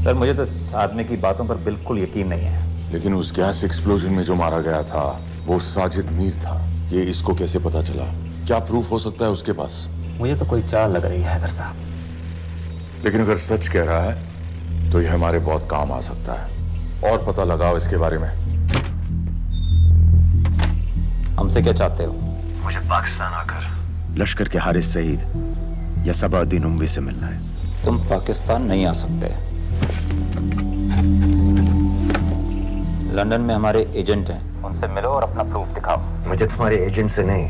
सर, मुझे तो इस आदमी की बातों पर बिल्कुल यकीन नहीं है। लेकिन उस गैस एक्सप्लोजन में जो मारा गया था वो साजिद मीर था। ये इसको कैसे पता चला? क्या प्रूफ हो सकता है उसके पास? मुझे तो कोई चाल लग रही है हैदर साहब। लेकिन अगर सच कह रहा है तो ये हमारे बहुत काम आ सकता है। और पता लगाओ इसके बारे में। हमसे क्या चाहते हो? मुझे पाकिस्तान आकर लश्कर के हारिस सईद या सबाउद्दीन उमवी से मिलना है। तुम पाकिस्तान नहीं आ सकते। लंदन में हमारे एजेंट हैं, उनसे मिलो और अपना प्रूफ दिखाओ। मुझे तुम्हारे एजेंट से नहीं,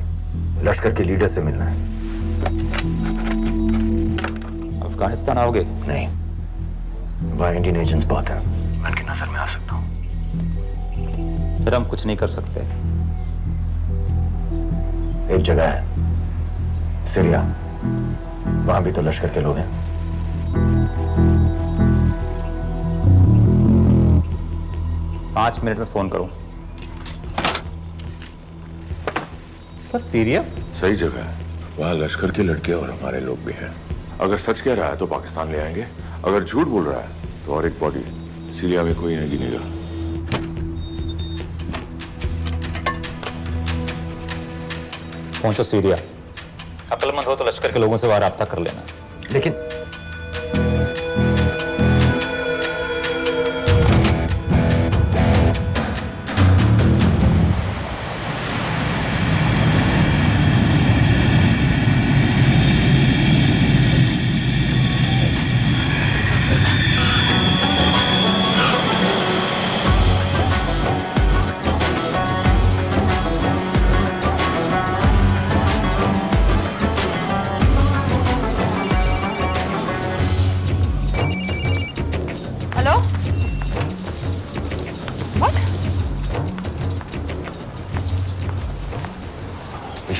लश्कर के लीडर से मिलना है। अफगानिस्तान आओगे? नहीं, वहाँ इंडियन एजेंट्स बहुत हैं। मैं उनकी नजर में आ सकता हूँ। फिर हम कुछ नहीं कर सकते। एक जगह है, सीरिया, वहां भी तो लश्कर के लोग हैं। पाँच मिनट में फोन करूं। सर, सीरिया सही जगह है। वहाँ लश्कर के लड़के और हमारे लोग भी हैं। अगर सच कह रहा है तो पाकिस्तान ले आएंगे, अगर झूठ बोल रहा है तो और एक बॉडी सीरिया में कोई नहीं गिनेगा। पहुंचो सीरिया। अक्लमंद हो तो लश्कर के लोगों से वहां राब्ता कर लेना। लेकिन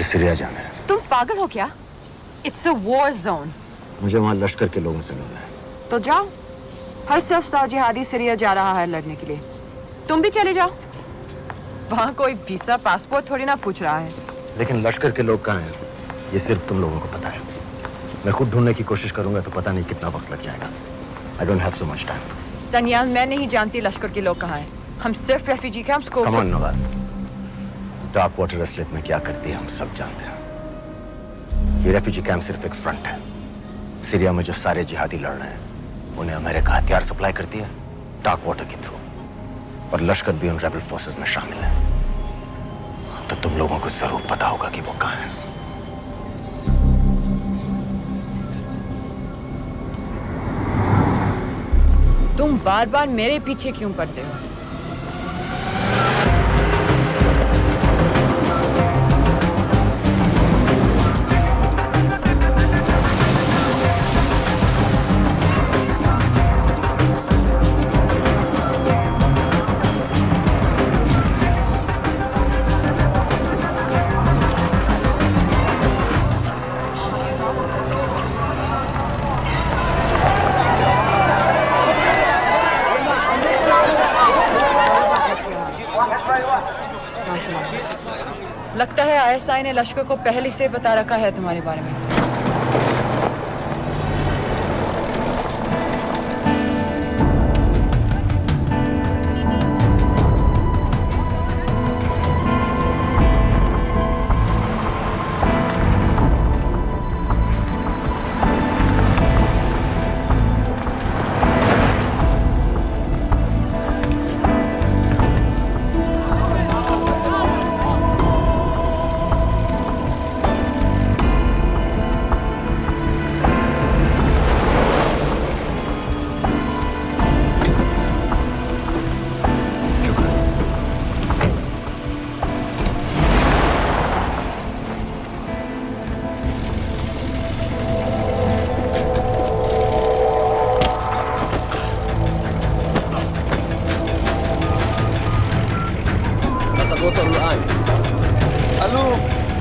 सीरिया जाना है। तुम पागल हो क्या? It's a war zone. मुझे वहां लश्कर के लोगों से मिलना है। तो जाओ। हर सफ़्तार जिहादी सीरिया जा रहा है लड़ने के लिए। तुम भी चले जाओ। वहां कोई वीसा पासपोर्ट थोड़ी ना पूछ रहा है। लेकिन लश्कर के लोग कहाँ हैं? ये सिर्फ तुम लोगों को पता है। मैं खुद ढूंढने की कोशिश करूंगा तो पता नहीं कितना वक्त लग जाएगा। I don't have so much time. Daniyal, मैं नहीं जानती लश्कर के लोग कहाँ हैं। हम सिर्फ रेफ्यूजी कैंप्स को। Come on, Nawaz. Dark water असलियत में क्या करती है हम सब जानते हैं। ये रेफ्यूजी कैंप सिर्फ एक फ्रंट है। सीरिया में जो सारे जिहादी लड़ रहे हैं उन्हें अमेरिका हथियार सप्लाई करती है डार्क वाटर के थ्रू, और लश्कर भी उन रेबल फोर्सेस में शामिल है। तो तुम लोगों को जरूर पता होगा कि वो कहाँ है। तुम बार बार मेरे पीछे क्यों पड़ते हो? लगता है आईएसआई ने लश्कर को पहले से बता रखा है तुम्हारे बारे में।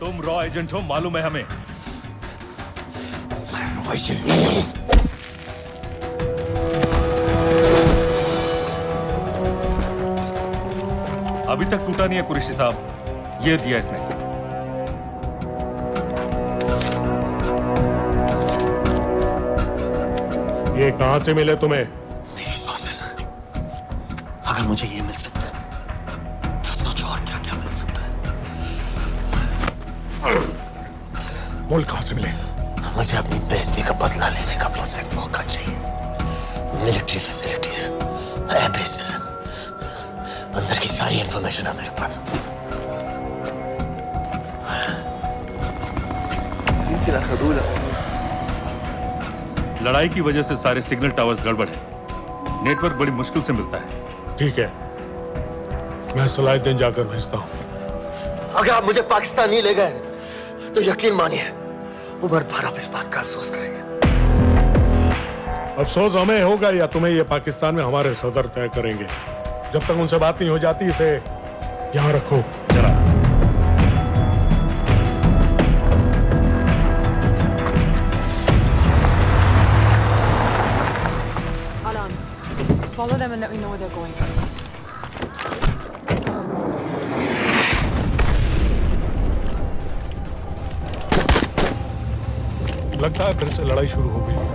तुम रॉ एजेंट हो, मालूम है हमें। मैं रॉ एजेंट नहीं हूं। अभी तक टूटा नहीं है कुरैशी साहब। ये दिया इसने। ये कहां से मिले तुम्हें? मेरी सॉसेस। अगर मुझे ये मिल सकता है तो सोचो और क्या क्या मिल सकता है। बोल कहां से मिले? मुझे अपनी बेइज्जती का बदला लेने का बस एक मौका चाहिए। मिलिट्री फैसिलिटीज, एयर बेसेस, अंदर की सारी इंफॉर्मेशन है मेरे पास। लड़ाई की वजह से सारे सिग्नल टावर्स गड़बड़ है। नेटवर्क बड़ी मुश्किल से मिलता है। ठीक है, मैं सलाहुद्दीन जाकर भेजता हूं। अगर आप मुझे पाकिस्तान नहीं ले गए तो यकीन मानिए उमर भर आप इस बात का अफसोस करेंगे। अफसोस हमें होगा या तुम्हें ये पाकिस्तान में हमारे सदर तय करेंगे। जब तक उनसे बात नहीं हो जाती इसे यहाँ रखो। जरा Follow them and let me know where they're going. लगता है फिर से लड़ाई शुरू हो गई है।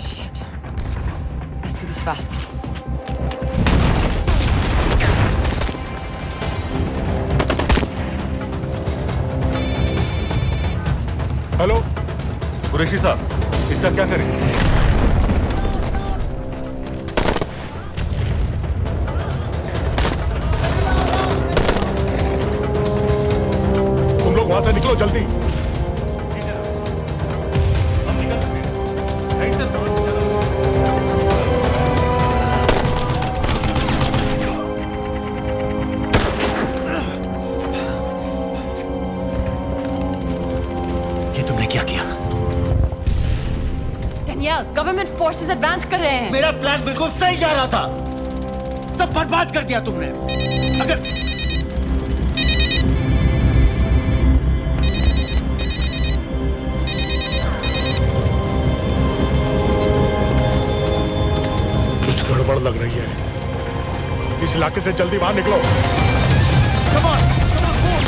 Shit. Let's do this fast. Hello Qureshi साहब, इसका क्या करें? वहां से निकलो जल्दी। दनियाल, गवर्नमेंट फोर्सेस एडवांस कर रहे हैं। मेरा प्लान बिल्कुल सही जा रहा था, सब बर्बाद कर दिया तुमने। अगर कुछ गड़बड़ लग रही है, इस इलाके से जल्दी बाहर निकलो। Come on, move.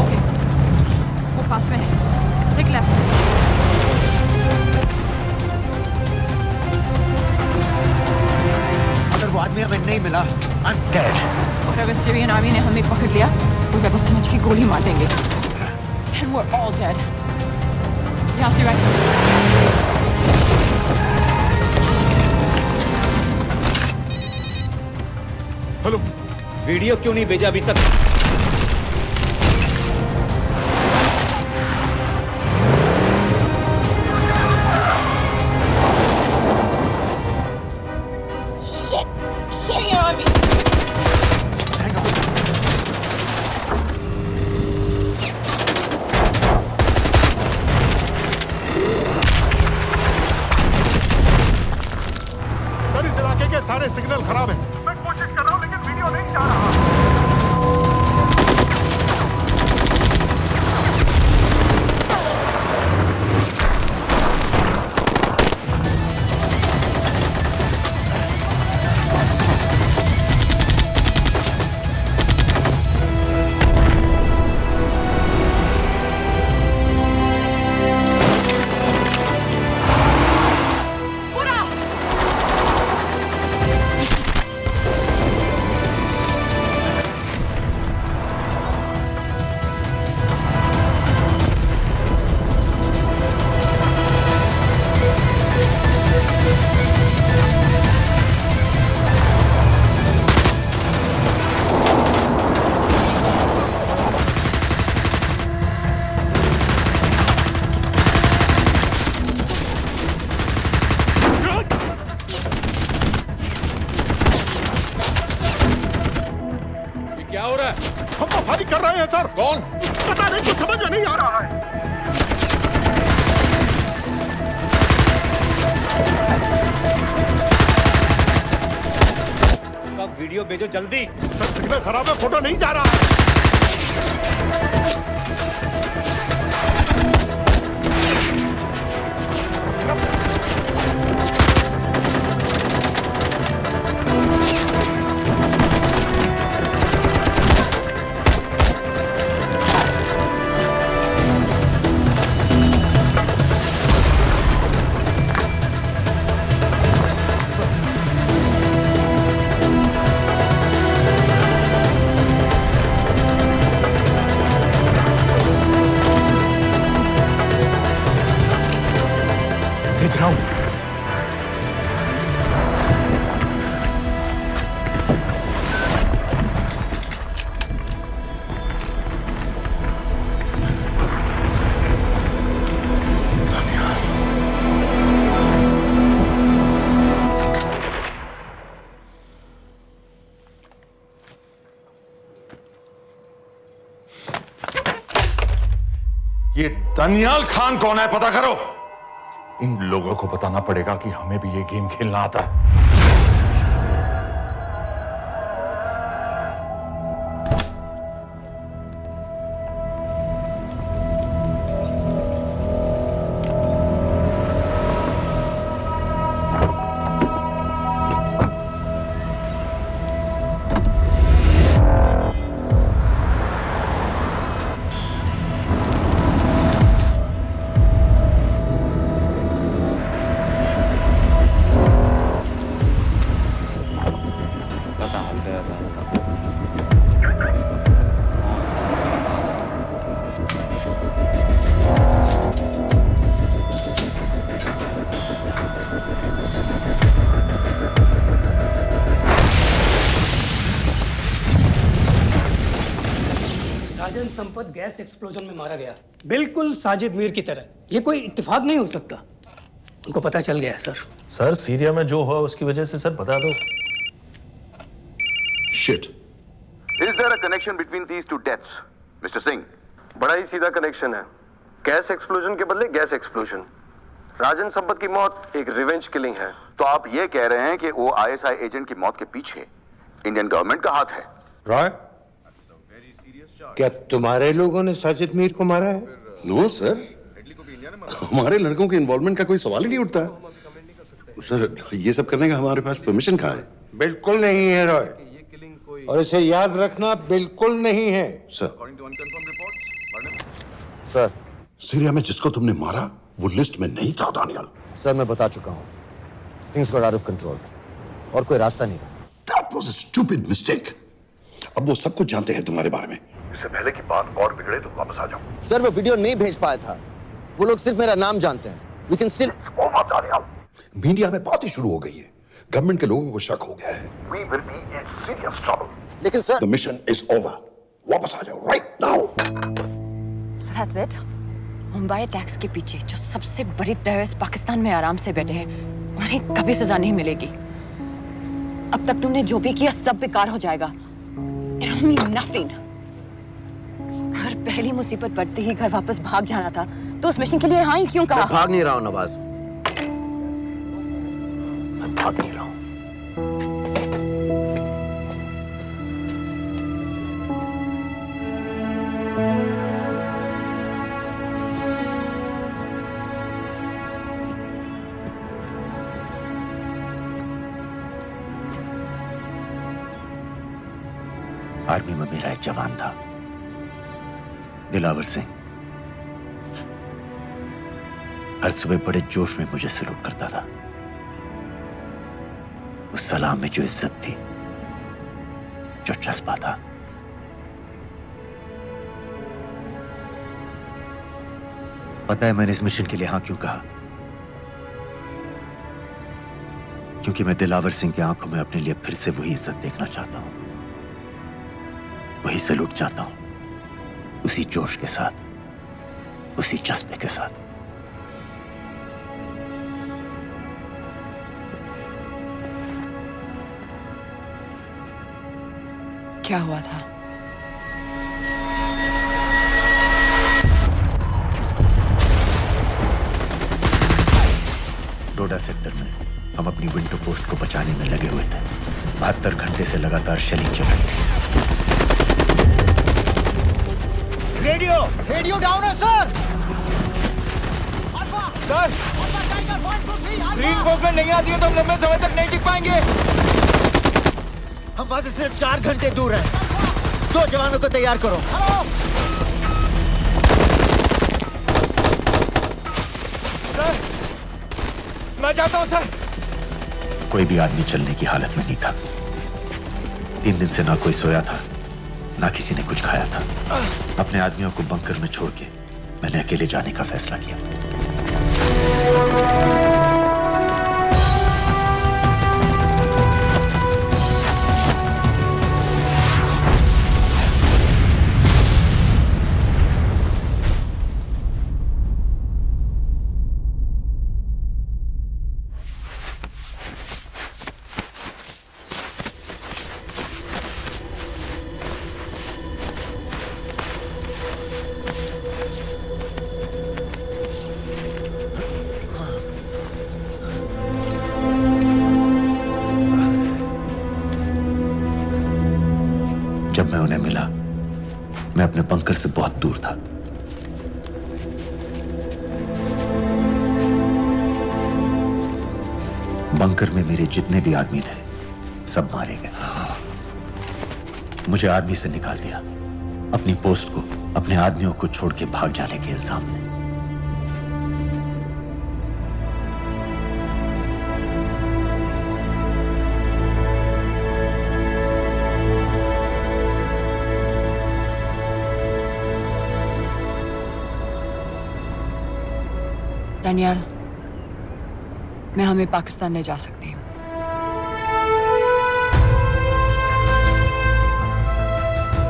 ओके, वो पास में है। Take left. अगर वो आदमी हमें नहीं मिला, I'm dead. और अगर सीरियन आर्मी ने हमें पकड़ लिया तो वे बस समझ के गोली मार देंगे। Then we're all dead. यहाँ से राइट। हेलो, वीडियो क्यों नहीं भेजा अभी तक? Syrian army. सर इस इलाके के सारे सिग्नल खराब हैं। मैं कोशिश कर रहा हूं लेकिन वीडियो नहीं जा रहा। क्या हो रहा है? हम तो फायरिंग कर रहे हैं सर। कौन? पता नहीं, कुछ समझ में नहीं आ रहा है। उसका वीडियो भेजो जल्दी। सर सिग्नल खराब है, फोटो नहीं जा रहा है। भेज रहा हूं। ये दनियाल खान कौन है, पता करो। इन लोगों को बताना पड़ेगा कि हमें भी ये गेम खेलना आता है। संपत गैस एक्सप्लोजन में मारा गया, बिल्कुल साजिद मीर की तरह। ये कोई इत्तेफाक नहीं हो सकता। उनको पता चल गया है सर। सर सीरिया में जो हुआ उसकी वजह से सर बता दो। Shit. Is there a connection between these two deaths, Mr. Singh? बड़ा ही सीधा कनेक्शन है। गैस एक्सप्लोजन के बदले गैस एक्सप्लोजन। राजन संपत की मौत एक रिवेंज किलिंग है। तो आप ये कह रहे हैं कि वो आईएसआई एजेंट की मौत के पीछे इंडियन गवर्नमेंट का हाथ है? रॉय, क्या तुम्हारे लोगों ने साजिद मीर को मारा है? नो सर, हमारे लड़कों के इन्वॉल्वमेंट का कोई सवाल ही नहीं उठता। सर ये सब करने का हमारे पास परमिशन कहाँ है? बिल्कुल नहीं है रॉय, और इसे याद रखना बिल्कुल नहीं है। सर सीरिया में जिसको तुमने मारा वो लिस्ट में नहीं था दानियल। सर मैं बता चुका हूँ, things got out of control और कोई रास्ता नहीं था। That was a stupid mistake. अब वो सब कुछ जानते हैं तुम्हारे बारे में। इससे पहले की बात और बिगड़े तो वापस आ जाओ। सर वो वीडियो नहीं भेज पाया था, वो लोग सिर्फ मेरा नाम जानते हैं। We can still... मीडिया में बात ही शुरू हो गई है, गवर्नमेंट के लोगों को शक हो गया है। We will be in serious trouble. लेकिन sir The mission is over. वापस आ जाओ right now. So that's it? Mumbai attacks के पीछे जो सबसे बड़ी टेररिस्ट पाकिस्तान में आराम से बैठे हैं, उन्हें कभी सजा नहीं मिलेगी। अब तक तुमने जो भी किया सब बेकार हो जाएगा। It'll mean nothing. अगर पहली मुसीबत पड़ते ही घर वापस भाग जाना था, तो उस मिशन के लिए हाँ ही क्यों कहा? मैं भाग नहीं रहा हूँ नवाज, मैं भाग नहीं रहा हूँ। आर्मी में मेरा एक जवान था, दिलावर सिंह। हर सुबह बड़े जोश में मुझे सलूट करता था। उस सलाम में जो इज्जत थी, जो जज्बा था, पता है मैंने इस मिशन के लिए हाँ क्यों कहा? क्योंकि मैं दिलावर सिंह की आंखों में अपने लिए फिर से वही इज्जत देखना चाहता हूं, वही सलूट चाहता हूं, उसी जोश के साथ, उसी जज्बे के साथ। क्या हुआ था? डोडा सेक्टर में हम अपनी विंडो पोस्ट को बचाने में लगे हुए थे। 72 घंटे से लगातार शेलिंग चल रही थी। रेडियो डाउन है सर। सर रीइंफोर्समेंट नहीं आती है तो हम लंबे समय तक नहीं टिक पाएंगे। हम वहां से सिर्फ 4 घंटे दूर हैं। 2 जवानों को तैयार करो। सर मैं जाता हूं सर। कोई भी आदमी चलने की हालत में नहीं था। 3 दिन से ना कोई सोया था, ना किसी ने कुछ खाया था। अपने आदमियों को बंकर में छोड़ के मैंने अकेले जाने का फैसला किया। जब मैं उन्हें मिला, मैं अपने बंकर से बहुत दूर था। बंकर में मेरे जितने भी आदमी थे, सब मारे गए। मुझे आर्मी से निकाल दिया, अपनी पोस्ट को, अपने आदमियों को छोड़ के भाग जाने के इल्जाम में। डैनियल, मैं हमें पाकिस्तान ले जा सकती हूँ।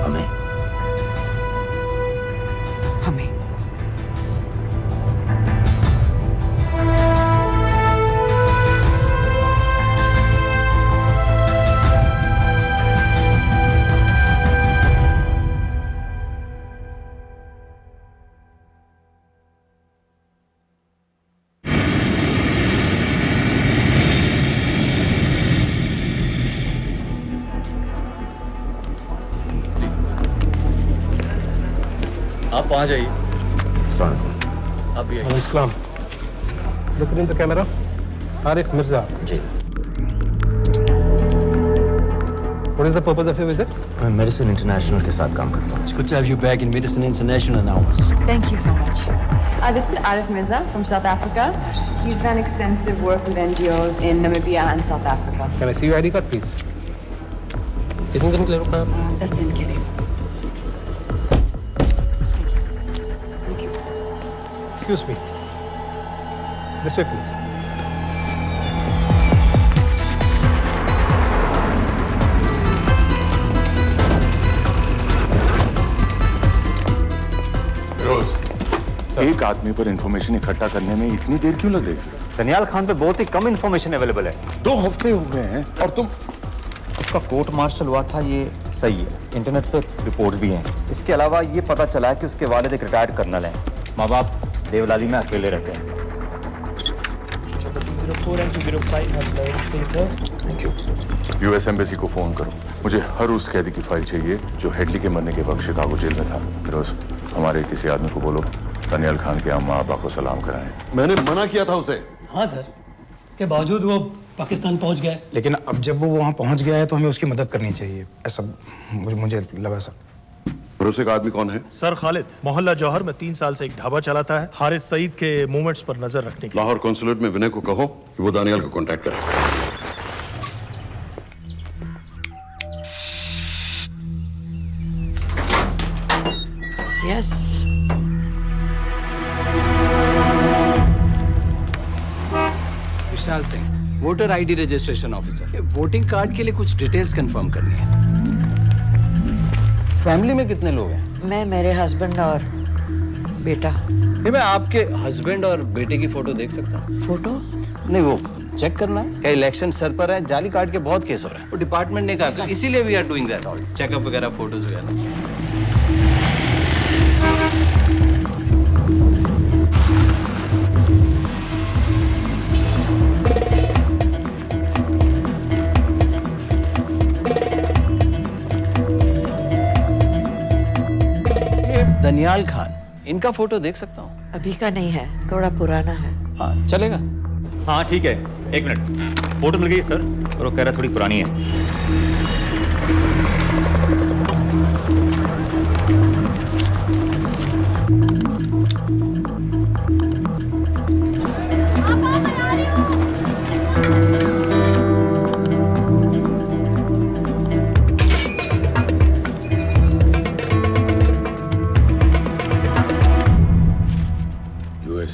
हमें? हमें। आप वहाँ जाइए। सलाम। आप भी आइए। Islam. Look in the camera. Arif Mirza. Ji. What is the purpose of your visit? मैं मेडिसिन इंटरनेशनल के साथ काम करता हूँ। It's good to have you back in Medicine International now. Thank you so much. This is Arif Mirza from South Africa. He's done extensive work with NGOs in Namibia and South Africa. Can I see your ID card, please? कितने दिन के लिए रुकना है? 10 दिन के लिए. Excuse me. This way, please. एक आदमी पर इंफॉर्मेशन इकट्ठा करने में इतनी देर क्यों लग रही है? दनियाल खान पे बहुत ही कम इंफॉर्मेशन अवेलेबल है। 2 हफ्ते हो गए हैं और तुम। उसका कोर्ट मार्शल हुआ था, ये सही है। इंटरनेट पे रिपोर्ट्स भी हैं। इसके अलावा ये पता चला है कि उसके वालिद एक रिटायर्ड कर्नल हैं। माँ बाप देवलाली में अकेले रहते हैं। Thank you. यूएस एम्बेसी को फोन करो। मुझे हर उस कैदी की फाइल चाहिए जो हेडली के मरने के वक्त शिकागो जेल में था। फिरोज, हमारे किसी आदमी को बोलो दनियाल खान के अम्मा अब्बा को सलाम कराएं। मैंने मना किया था उसे। हाँ सर, इसके बावजूद वो पाकिस्तान पहुंच गया। लेकिन अब जब वो वहाँ पहुँच गया है तो हमें उसकी मदद करनी चाहिए, ऐसा मुझे लगा सर। भरोसे का आदमी कौन है? सर खालिद, मोहल्ला जौहर में 3 साल से एक ढाबा चलाता है। हारिस सईद के मूवमेंट्स पर नजर रखने के। लाहौर कॉन्सुलेट में विनय को कहो कि वो दानियाल को कांटेक्ट करे। Yes. Vishal Singh, voter ID registration officer. Voting card के लिए कुछ डिटेल्स कंफर्म करनी है। फैमिली में कितने लोग हैं? मैं, मेरे हस्बैंड और बेटा। ये मैं आपके हस्बैंड और बेटे की फोटो देख सकता हूँ? फोटो? नहीं, वो चेक करना है। क्या इलेक्शन सर पर है? जाली कार्ड के बहुत केस हो रहे हैं। वो डिपार्टमेंट ने कहा, इसीलिए we are doing that all, checkup वगैरह, फोटोज वगैरह। दनियाल खान, इनका फोटो देख सकता हूँ? अभी का नहीं है, थोड़ा पुराना है। हाँ, चलेगा? हाँ ठीक है, 1 मिनट। फोटो मिल गई सर, और वो कह रहा थोड़ी पुरानी है।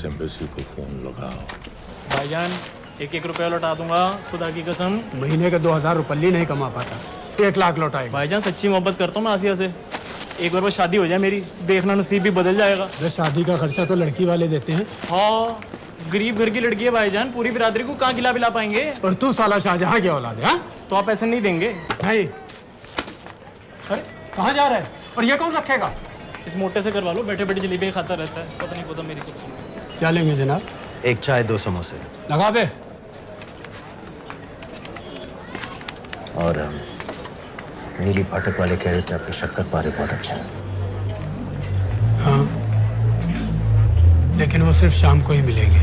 एम्बेसी को फोन लगाओ। भाईजान, 1-1 रुपया लौटा दूंगा, खुदा की कसम। महीने का 2000 रुपये नहीं कमा पाता, 1 लाख लौटाएगा। भाईजान, सच्ची मोहब्बत करता हूँ मैं आसिया से। एक बार बस शादी हो जाए मेरी, देखना नसीब भी बदल जाएगा। शादी का खर्चा तो लड़की वाले देते हैं। हाँ, गरीब घर की लड़की है भाईजान, पूरी बिरादरी को कहाँ खिला पाएंगे। और तू साला शाहजहां की औलाद है? तो आप पैसे नहीं देंगे? नहीं। अरे कहाँ जा रहा है? और ये कौन रखेगा? इस मोटे से करवा लो, बैठे बैठे जलेबी खाता रहता है, पता नहीं पता मेरी कुछ। क्या लेंगे जनाब? 1 चाय 2 समोसे। लगा बे। और नीली पाठक वाले कह रहे थे आपके शक्कर पारे बहुत अच्छे हैं। हाँ, लेकिन वो सिर्फ शाम को ही मिलेंगे।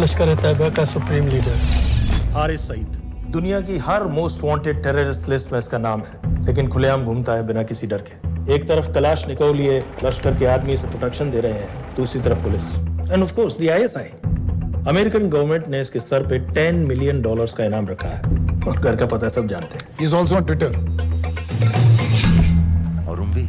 लश्कर तैयबा का सुप्रीम लीडर हारिस सईद, दुनिया की हर मोस्ट वांटेड टेररिस्ट लिस्ट में इसका नाम है, लेकिन खुलेआम घूमता है बिना किसी डर के। एक तरफ कलाशनिकोव लिए लश्कर के आदमी इसे प्रोटेक्शन दे रहे हैं, दूसरी तरफ police end of course the ISI। American government ने इसके सर पे $10 मिलियन का इनाम रखा है, और घर का पता सब जानते हैं। He is also on Twitter. और उम्वी,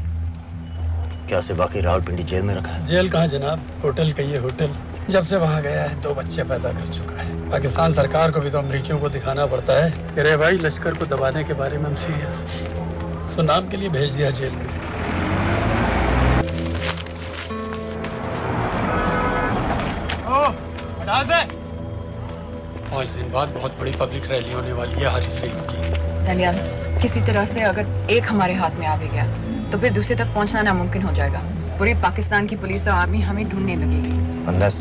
क्या से वाकई रावलपिंडी जेल में रखा है? जेल कहाँ जनाब, होटल कहिए होटल। जब से वहाँ गया है 2 बच्चे पैदा कर चुका है। पाकिस्तान सरकार को भी तो अमरीकियों को दिखाना पड़ता है। अरे भाई, लश्कर को दबाने के बारे में हम सीरियस हैं। सो नाम के लिए भेज दिया जेल में। पाँच दिन बाद बहुत बड़ी पब्लिक रैली होने वाली है हारिस सईद की। दनियाल, किसी तरह से अगर एक हमारे हाथ में आ भी गया तो फिर दूसरे तक पहुंचना नामुमकिन हो जाएगा। पूरी पाकिस्तान की पुलिस और आर्मी हमें ढूंढने लगेगी। Unless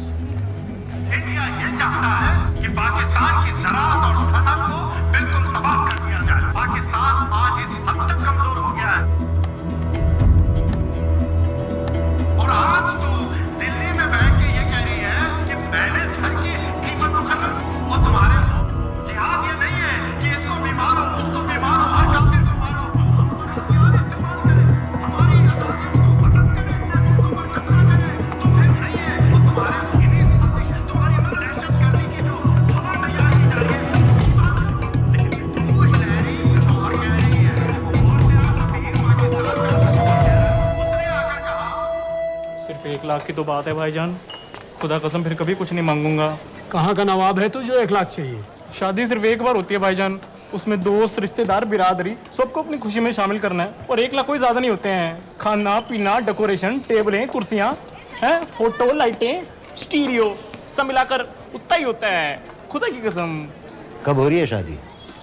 इंडिया ये चाहता है कि पाकिस्तान की ज़राअत और सनअत को बिल्कुल तबाह कर दिया जाए। पाकिस्तान आज इस हद तक कमजोर हो गया है और आज तो दिल्ली में बैठ के ये कह रही है कि मैंने सर की कीमत मुकर्रर और तुम्हारे को जिहाद ये नहीं है कि इसको बीमार हो उसको बीमार हो हर काफिर को मारो। सिर्फ 1 लाख की तो बात है भाईजान, खुदा कसम फिर कभी कुछ नहीं मांगूंगा। कहाँ का नवाब है तू जो 1 लाख चाहिए? शादी सिर्फ एक बार होती है भाईजान, उसमें दोस्त रिश्तेदार बिरादरी सबको अपनी खुशी में शामिल करना है और 1 लाख कोई ज्यादा नहीं होते हैं। खाना पीना डेकोरेशन टेबलें कुर्सियां हैं फोटो लाइटें स्टीरियो सब मिलाकर उतना ही होता है, खुदा की कसम। कब हो रही है शादी?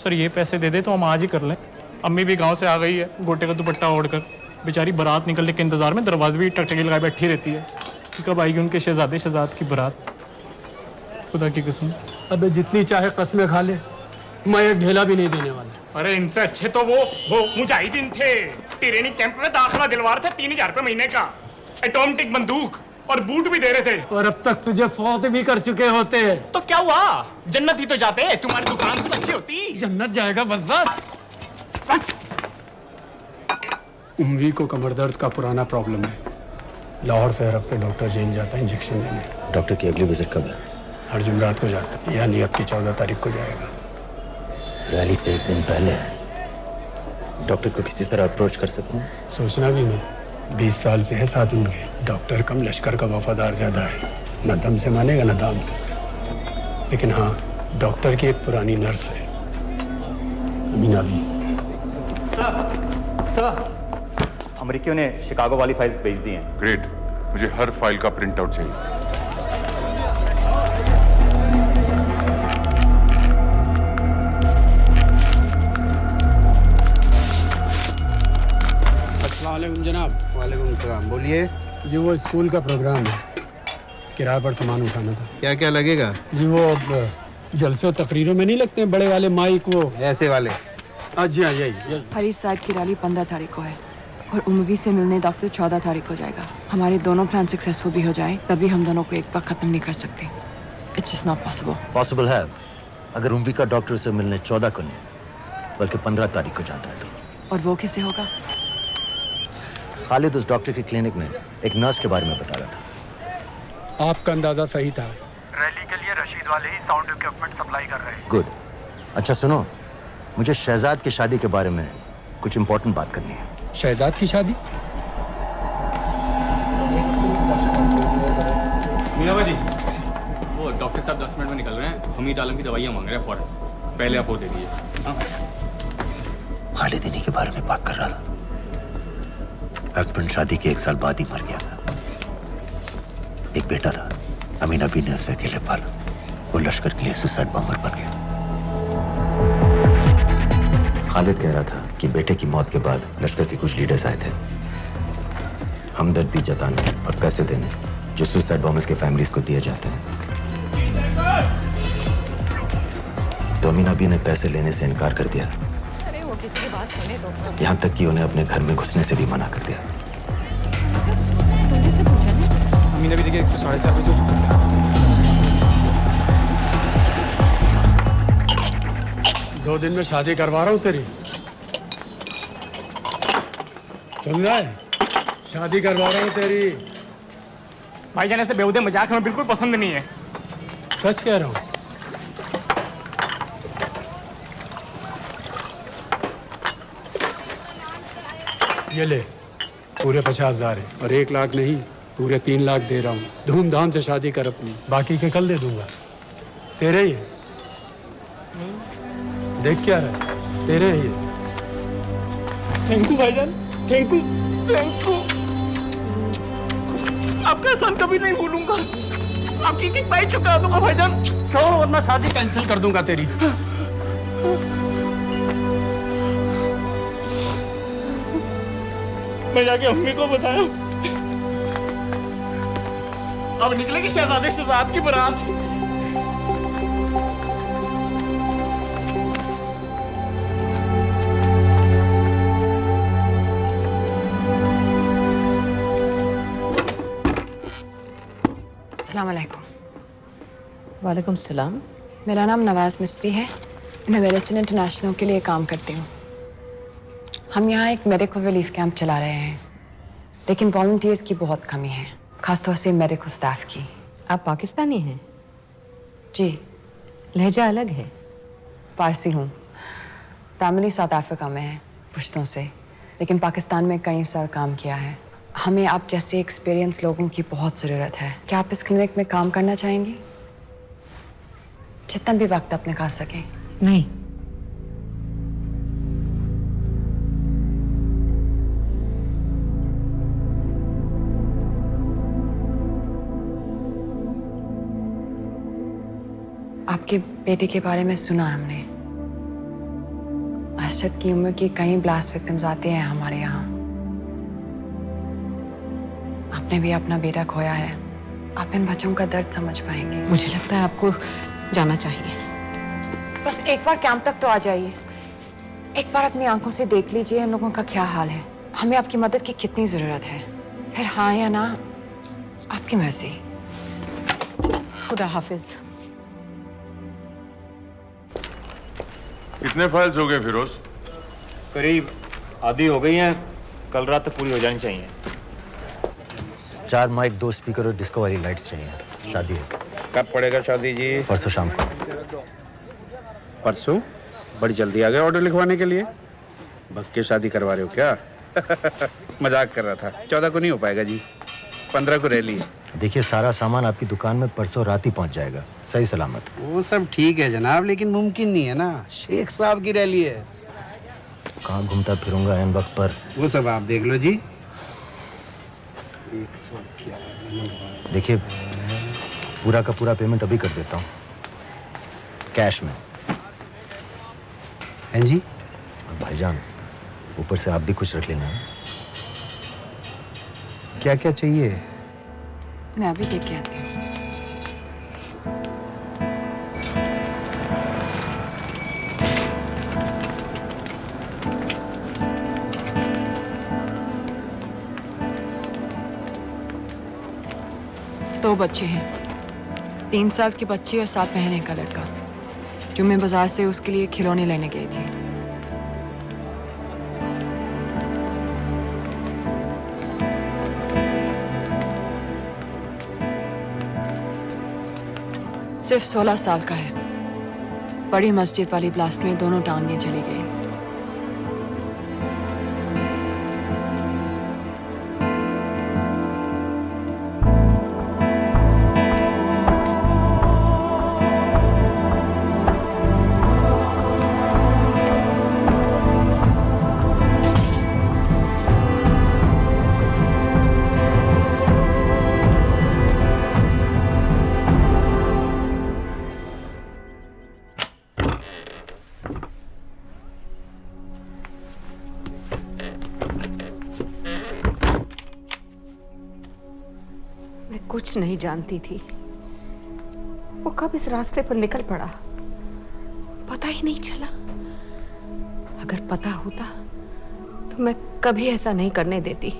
सर ये पैसे दे दे तो हम आज ही कर लें। अम्मी भी गांव से आ गई है गोटे का दुपट्टा ओढ़कर, बेचारी बारात निकलने के इंतजार में दरवाजे भी टकटकी लगाए बैठी रहती है कि कब आएगी उनके शहजादे शहजाद की बारात, खुदा की कसम। अबे जितनी चाहे कस्में खा ले, मैं एक ढेला भी नहीं देने वाला। अरे इनसे अच्छे तो वो मुजाहिदीन थे, ट्रेनिंग कैंप में दाखिला दिलवा रहे थे 3000 रुपये महीने का, एटॉमिक बंदूक और बूट भी दे रहे थे। और अब तक तुझे फौत भी कर चुके होते। तो क्या हुआ, जन्नत ही तो जाते, तुम्हारी दुकान से अच्छी होती। जन्नत जाएगा बस। उम्वी को कमर दर्द का पुराना प्रॉब्लम है, लाहौर से हर हफ्ते डॉक्टर जेल जाता है इंजेक्शन देने। डॉक्टर की अगली विजिट कब है? हर जुमरात को जाता है, यानी अब की 14 तारीख को जाएगा। रैली से 1 दिन पहले डॉक्टर को किसी तरह अप्रोच कर सकते हैं? सोचना भी नहीं, 20 साल से है साथ उनके। डॉक्टर कम लश्कर का वफादार ज्यादा है, न दम से मानेगा न दाम से। लेकिन हाँ, डॉक्टर की एक पुरानी नर्स है अमीना भी। सर अमेरिकियों ने शिकागो वाली फाइल्स भेज दी हैं। ग्रेट, मुझे हर फाइल का प्रिंट आउट चाहिए। अस्सलामुअलैकुम जनाब। वालेकुम सलाम, बोलिए। जी वो स्कूल का प्रोग्राम है, किराए पर सामान उठाना था। क्या क्या लगेगा? जी वो जलसे और तकरीरों में नहीं लगते हैं बड़े वाले माइक, वो ऐसे वाले? जी हाँ यही। हरीश साहब की रैली 15 तारीख को है और उम्वी से मिलने डॉक्टर 14 तारीख को जाएगा। हमारे दोनों प्लान सक्सेसफुल भी हो जाए तभी हम दोनों को एक बार खत्म नहीं कर सकते। It's just not possible. Possible है अगर उम्वी का डॉक्टर से मिलने 14 को नहीं बल्कि 15 तारीख को जाता है तो। और वो कैसे होगा? खालिद उस डॉक्टर की क्लिनिक में एक नर्स के बारे में बता रहा था। आपका अंदाजा सही था। रैली के लिए रशीद वाले ही साउंड इक्विपमेंट सप्लाई कर रहे हैं। गुड। अच्छा सुनो, मुझे शहजाद की शादी के बारे में कुछ इंपॉर्टेंट बात करनी है। शहजाद की शादी? मीना जी, वो डॉक्टर साहब 10 मिनट में निकल रहे हैं, हमीद आलम की दवाइयाँ मांग रहे हैं फौरन, पहले आप वो दे दीजिए। खालिद इन्हीं के बारे में बात कर रहा था। हस्बैंड शादी के 1 साल बाद ही मर गया। एक बेटा था, अमीना भी ने उसे अकेले पाला। वो लश्कर के लिए सुसाइड बॉम्बर बन गया। खालिद कह रहा था कि बेटे की मौत के बाद लश्कर के कुछ लीडर्स आए थे हमदर्दी जताने और पैसे देने, जो सुसाइड बॉम्बर्स के फैमिलीज को दिए जाते हैं। तो अमीना भी ने पैसे लेने से इनकार कर दिया। अरे वो किसी की बात सुने तो। यहाँ तक कि उन्हें अपने घर में घुसने से भी मना कर दिया। अमीना भी देखिए 4:30 बजे हो चुका है। दो दिन में शादी करवा रहा हूँ तेरी, सुन रहा है? शादी करवा रहा हूँ तेरी। भाईजान ऐसे बेहुदे मजाक हमें बिल्कुल पसंद नहीं है। सच कह रहा हूँ। ये ले, पूरे 50,000 है और 1 लाख नहीं, पूरे 3 लाख दे रहा हूँ। धूमधाम से शादी कर अपनी, बाकी के कल दे दूंगा। तेरे ही है, देख क्या रहा है, तेरे ही है। थैंक यू भाईजान, थैंक यू, थैंक यू। आपका एहसान कभी नहीं भूलूंगा। आपकी एक बाई चुका दूंगा भाईजान। छोड़ वरना शादी कैंसिल कर दूंगा तेरी। मैं जाके अम्मी को बताया। अब निकलेगी शहजादे शहजाद की बारात। अस्सलाम वालेकुम। वालेकुम सलाम। मेरा नाम नवाज मिस्त्री है। मैं मेडिसिन इंटरनेशनल के लिए काम करती हूँ। हम यहाँ एक मेडिकल रिलीफ कैंप चला रहे हैं, लेकिन वॉलंटियर्स की बहुत कमी है, खासतौर से मेडिकल स्टाफ की। आप पाकिस्तानी हैं? जी। लहजा अलग है। पारसी हूँ। फैमिली साउथ अफ्रीका में है, पुश्तों से, लेकिन पाकिस्तान में कई साल काम किया है। हमें आप जैसे एक्सपीरियंस लोगों की बहुत ज़रूरत है। क्या आप इस क्लिनिक में काम करना चाहेंगी? जितना भी वक्त आप निकाल सकें। नहीं। आपके बेटे के बारे में सुना हमने। अरशद की उम्र के कई ब्लास्ट विक्टिम्स आते हैं हमारे यहाँ। आपने भी अपना बेटा खोया है। आप इन बच्चों का दर्द समझ पाएंगे। मुझे लगता है आपको जाना चाहिए। बस एक बार कैंप तक तो आ जाइए। एक बार अपनी आंखों से देख लीजिए इन लोगों का क्या हाल है। हमें आपकी मदद की कितनी जरूरत है। फिर हाँ या ना, आपकी मर्जी। खुदा हाफिज। कितने फाइल्स हो गए फिरोज? करीब आधी हो गई हैं, कल रात तक पूरी हो जानी चाहिए। 4 माइक, 2 स्पीकर और डिस्को वाली लाइट्स चाहिए। शादी है। कब पड़ेगा शादी जी? परसों शाम को। परसों? बड़ी जल्दी आ गए ऑर्डर लिखवाने के लिए। भग के शादी करवा रहे हो क्या? मजाक कर रहा था। 14 को नहीं हो पाएगा जी, 15 को रैली है। देखिए, सारा सामान आपकी दुकान में परसों रात ही पहुंच जाएगा, सही सलामत। वो सब ठीक है जनाब, लेकिन मुमकिन नहीं है ना। शेख साहब की रैली है। कहाँ घूमता फिरूंगा इन वक्त पर? वो सब आप देख लो जी। देखिए, पूरा का पूरा पेमेंट अभी कर देता हूँ, कैश में। हैं जी? और भाईजान, ऊपर से आप भी कुछ रख लेना। क्या क्या चाहिए? मैं अभी देख के आती हूँ। दो बच्चे हैं, 3 साल के बच्चे और 7 महीने का लड़का, जो मैं बाजार से उसके लिए खिलौने लेने गई थी। सिर्फ 16 साल का है। बड़ी मस्जिद वाली ब्लास्ट में दोनों टांगें चली गई। कुछ नहीं जानती थी, वो कब इस रास्ते पर निकल पड़ा पता ही नहीं चला। अगर पता होता तो मैं कभी ऐसा नहीं करने देती।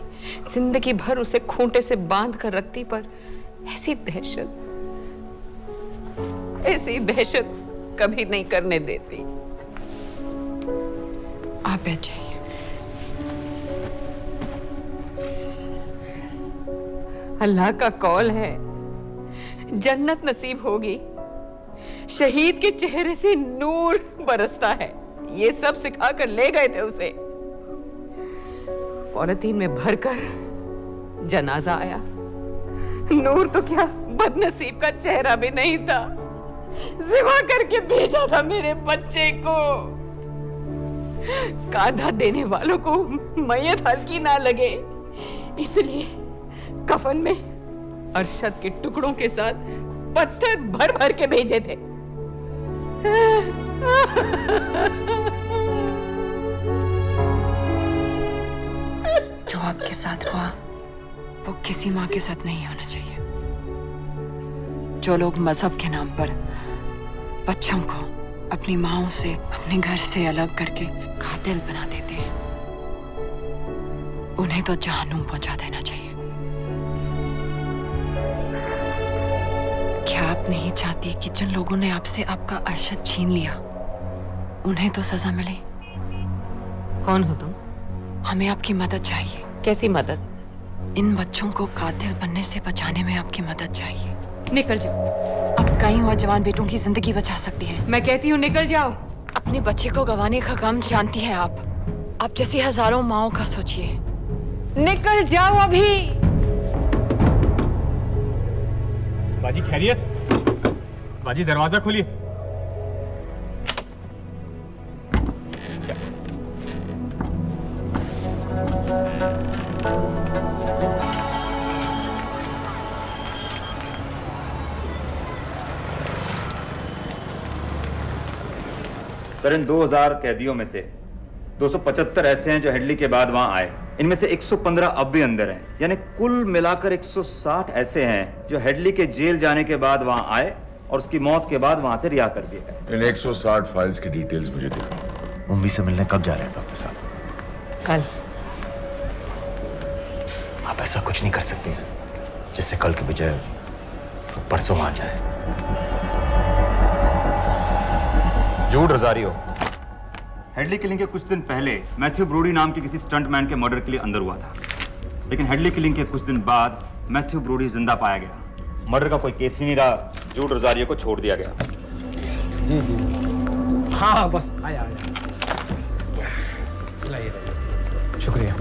जिंदगी भर उसे खूंटे से बांध कर रखती, पर ऐसी दहशत कभी नहीं करने देती। आप बैठ जाइए। अल्लाह का कौल है, जन्नत नसीब होगी। शहीद के चेहरे से नूर बरसता है। ये सब सिखा कर ले गए थे उसे। पॉलिथीन में भरकर जनाजा आया। नूर तो क्या, बदनसीब का चेहरा भी नहीं था। जिवा करके भेजा था मेरे बच्चे को। कांधा देने वालों को मैयत हल्की ना लगे, इसलिए कफन में अरशद के टुकड़ों के साथ पत्थर भर भर के भेजे थे। जो आपके साथ हुआ वो किसी माँ के साथ नहीं होना चाहिए। जो लोग मजहब के नाम पर बच्चों को अपनी माँओं से, अपने घर से अलग करके कातिल बना देते हैं, उन्हें तो जहन्नुम पहुंचा देना चाहिए। क्या आप नहीं चाहती कि जिन लोगों ने आपसे आपका अर्शद छीन लिया उन्हें तो सजा मिले? कौन हो तुम? हमें आपकी मदद चाहिए। कैसी मदद? इन बच्चों को कातिल बनने से बचाने में आपकी मदद चाहिए। निकल जाओ। आप कई और जवान बेटों की जिंदगी बचा सकती हैं। मैं कहती हूँ निकल जाओ। अपने बच्चे को गंवाने का गम जानती हैं आप जैसी हजारों माओं का सोचिए। निकल जाओ अभी। बाजी खैरियत? बाजी दरवाजा खोलिए। सर, इन 2000 कैदियों में से 275 ऐसे हैं जो हेडली के बाद वहां आए। इनमें से 115 अब भी अंदर हैं, यानी कुल मिलाकर 160 ऐसे हैं जो हेडली के जेल जाने के बाद वहां आए और उसकी मौत के बाद वहां से रिहा कर दिए गए। इन 160 फाइल्स की डिटेल्स मुझे दिखाओ। मुंबई से मिलने कब जा रहे हैं डॉक्टर साहब? कल। आप ऐसा कुछ नहीं कर सकते हैं जिससे कल के बजाय वो परसों वहां जाए। झूठ रोजारियो। हेडली किलिंग के कुछ दिन पहले मैथ्यू ब्रोडी नाम के किसी स्टंटमैन के मर्डर के लिए अंदर हुआ था, लेकिन हेडली किलिंग के कुछ दिन बाद मैथ्यू ब्रोडी जिंदा पाया गया। मर्डर का कोई केस ही नहीं रहा, झूठ रोजारियो को छोड़ दिया गया। जी जी। हाँ बस आया लाइए। शुक्रिया।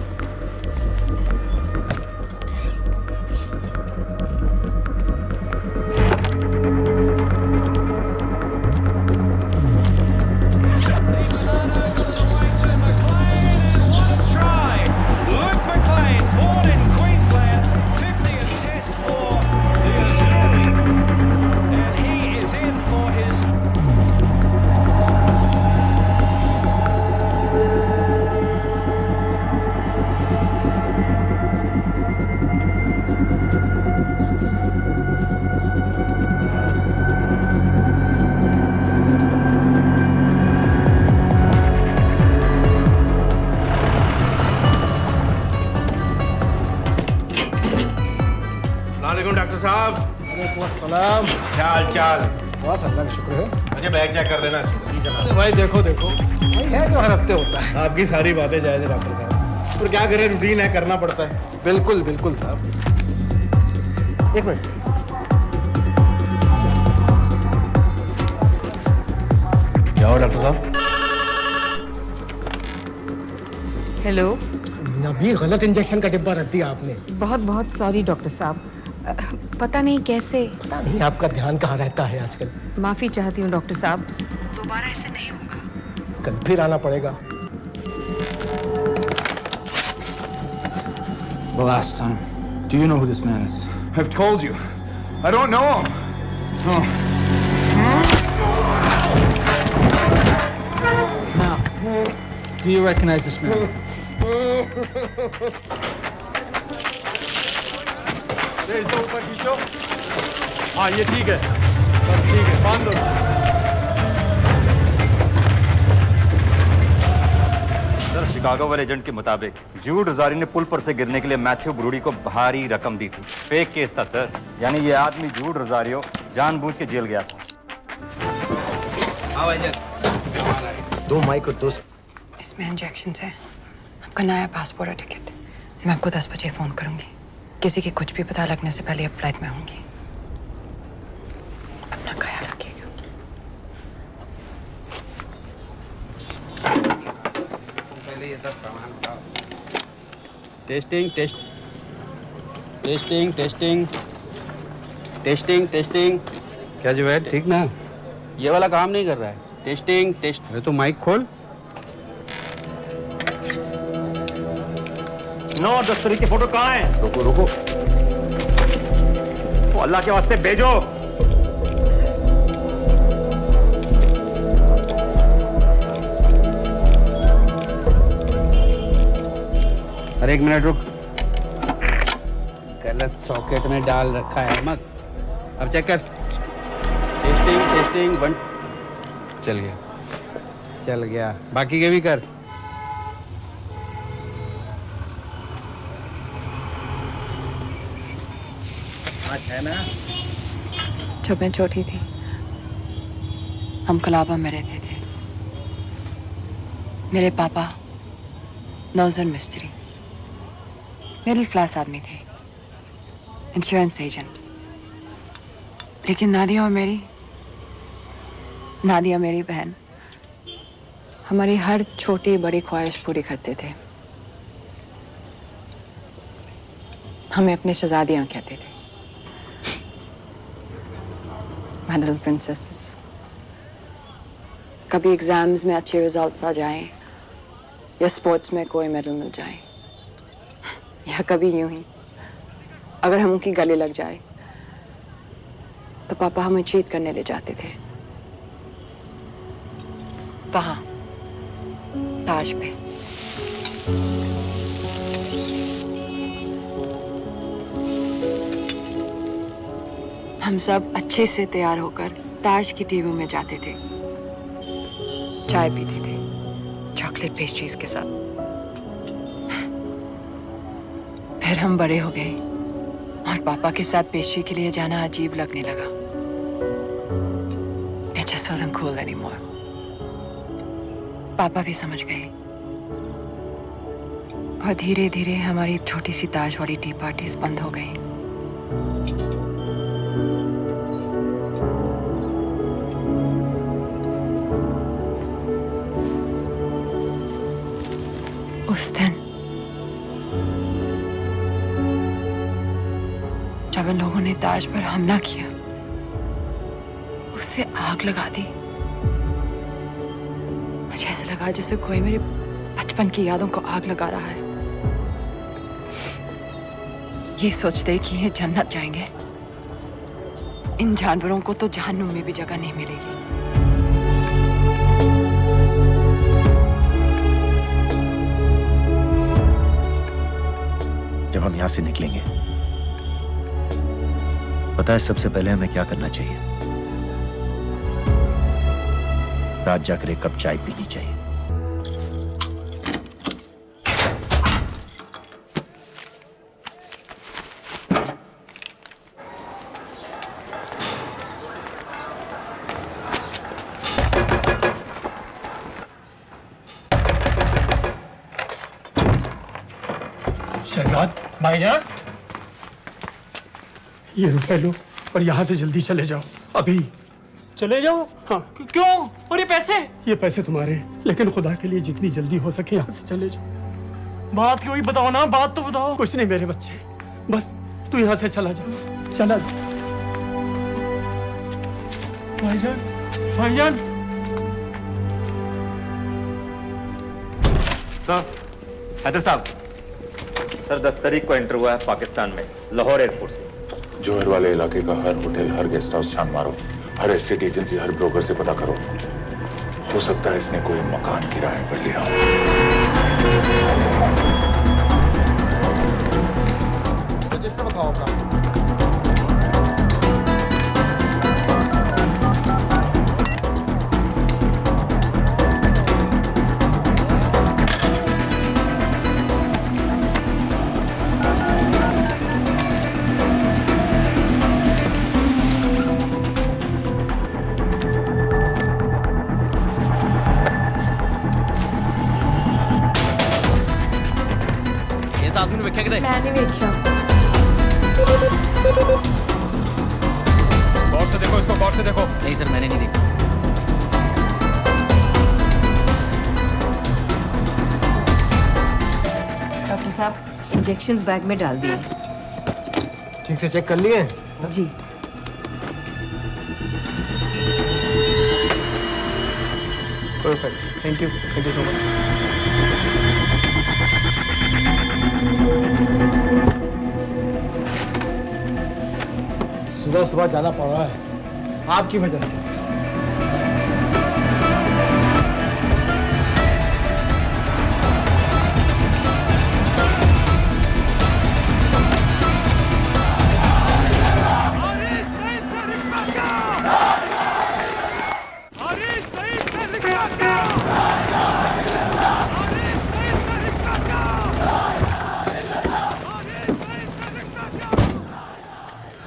डॉक्टर साहब। सलाम। क्या हाल चाल? बस अल्लाह का शुक्र है। मुझे बैग चेक कर देना। अरे भाई देखो देखो, भाई है जो हर हफ्ते होता है। आपकी सारी बातें जायज है डॉक्टर साहब, और क्या करें, रूटीन है, करना पड़ता है। बिल्कुल बिल्कुल साहब। एक मिनट। क्या हो डॉक्टर साहब? हेलो। नबी, गलत इंजेक्शन का डिब्बा रख दिया आपने। बहुत बहुत सॉरी डॉक्टर साहब, पता नहीं कैसे। पता नहीं आपका ध्यान कहाँ रहता है आजकल। माफी चाहती हूँ डॉक्टर साहब, दोबारा ऐसे नहीं होगा। कल फिर आना पड़ेगा। The last time. Do you know who this man is? I've told you. I don't know him. Now, do you recognize this man? ऊपर खींचो। हाँ ये ठीक है, बस ठीक है, बांध दो। सर, शिकागो वाले एजेंट के मुताबिक जूड रोजारी ने पुल पर से गिरने के लिए मैथ्यू ब्रूडी को भारी रकम दी थी। फेक केस था सर, यानी ये आदमी जूड रोजारियो जानबूझ के जेल गया था। दो माइक और दो। इसमें इंजेक्शन है, आपका नया पासपोर्ट और टिकट। मैं आपको 10 बजे फोन करूंगी। किसी के कुछ भी पता लगने से पहले आप फ्लाइट में होंगी। अपना ख्याल रखिएगा। पहले ये सब सामान उठाओ। Testing testing testing testing testing. क्या जुवैद, ठीक ना? ये वाला काम नहीं कर रहा है। Testing test. अरे तो माइक खोल। नो, 10 तरीके फोटो कहाँ है? रुको रुको। तो अल्लाह के वास्ते भेजो। अरे एक मिनट रुक, गलत सॉकेट में डाल रखा है मत। अब चेक कर। Testing testing 1। चल गया, बाकी के भी कर। है ना? जब मैं छोटी थी हम कलाबा में रहते थे। मेरे पापा नौजर मिस्त्री, मिडिल क्लास आदमी थे, इंश्योरेंस एजेंट। लेकिन नादिया मेरी बहन हमारी हर छोटी बड़ी ख्वाहिश पूरी करते थे। हमें अपने शहजादियां कहते थे, My little princesses। कभी एग्जाम्स में अच्छे रिजल्ट्स आ जाएं या स्पोर्ट्स में कोई मेडल मिल जाए, या कभी यूं ही अगर हम उनकी गले लग जाए तो पापा हमें चीट करने ले जाते थे वहां ताज पे। हम सब अच्छे से तैयार होकर ताज की टीवी में जाते थे, चाय पीते थे चॉकलेट पेस्ट्रीज के साथ। फिर हम बड़े हो गए और पापा के साथ पेस्ट्री के लिए जाना अजीब लगने लगा। It just wasn't cool anymore। पापा भी समझ गए और धीरे धीरे हमारी छोटी सी ताज वाली टी पार्टीज बंद हो गई। उस दिन जब इन लोगों ने ताज पर हमला किया, उसे आग लगा दी। मुझे ऐसा लगा जैसे कोई मेरे बचपन की यादों को आग लगा रहा है। ये सोचते कि ये जन्नत जाएंगे, इन जानवरों को तो जहन्नुम में भी जगह नहीं मिलेगी। जब हम यहां से निकलेंगे, पता है सबसे पहले हमें क्या करना चाहिए? रात जाकर एक कप चाय पीनी चाहिए। शहजाद भाईजान, ये रुपए लो और यहाँ से जल्दी चले जाओ अभी। चले जाओ? हाँ। क्यों? और ये पैसे? ये पैसे तुम्हारे हैं, लेकिन खुदा के लिए जितनी जल्दी हो सके यहाँ से चले जाओ। बात क्यों ही बताओ ना, बात तो बताओ। कुछ नहीं मेरे बच्चे, बस तू यहाँ से चला जा, चला जा। भाईजान, भाईजान। सर, हैदर साहब, सर 10 तारीख को एंटर हुआ है पाकिस्तान में, लाहौर एयरपोर्ट से। जोहर वाले इलाके का हर होटल, हर गेस्ट हाउस छान मारो, हर एस्टेट एजेंसी, हर ब्रोकर से पता करो। हो सकता है इसने कोई मकान किराए पर लिया हो। रजिस्टर बताओ आपका। आदमी वेख्या किधर? मैं नहीं वेख्या। गौर से देखो इसको, गौर से देखो। नहीं सर, मैंने नहीं देखा। डॉक्टर साहब, इंजेक्शंस बैग में डाल दिए। ठीक से चेक कर लिए? जी। Perfect, thank you so much. सुबह सुबह जाना पड़ रहा है आपकी वजह से।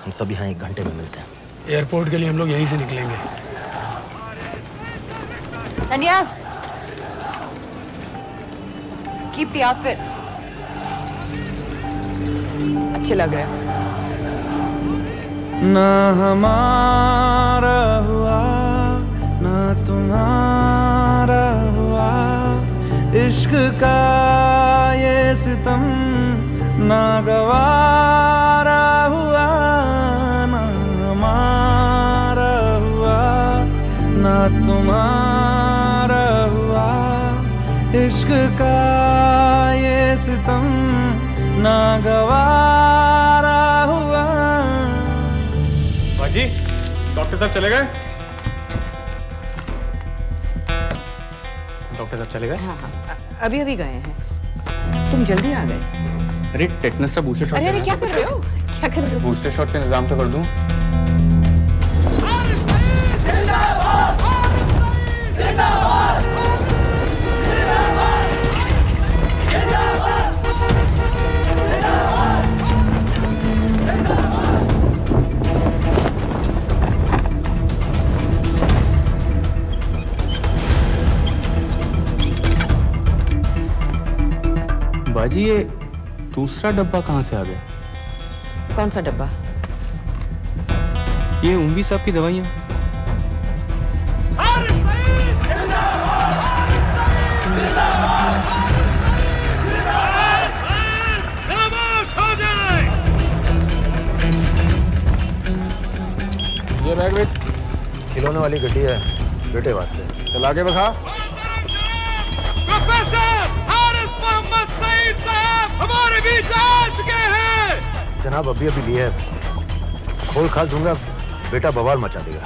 हम सब यहाँ 1 घंटे में मिलते हैं। एयरपोर्ट के लिए हम लोग यहीं से निकलेंगे। Daniel, keep the outfit. अच्छे लग रहे हो। ना हमारा हुआ ना तुम्हारा हुआ, इश्क का ये सितम ना गवारा हुआ, ना हमारा हुआ ना तुम्हारा हुआ, इश्क का ये सितम ना गवारा हुआ। बाजी, डॉक्टर साहब चले गए? डॉक्टर साहब चले गए? हाँ हाँ, अभी अभी गए हैं। तुम जल्दी आ गए। अरे टेटनस का बूस्टर शॉट। अरे अरे क्या कर रहे हो? क्या कर रहे हो? बूस्टर शॉट का इंतजाम तो कर दूं। बाजी ये दूसरा डब्बा कहाँ से आ गया? कौन सा डब्बा? ये उम्वी साहब की दवाइयाँ। ये बैग विच खिलौने वाली गड्डी है बेटे वास्ते। चला के बखा। हमारे बीच आ चुके हैं। जनाब अभी अभी लिया है, खोल खाल दूंगा बेटा बवाल मचा देगा।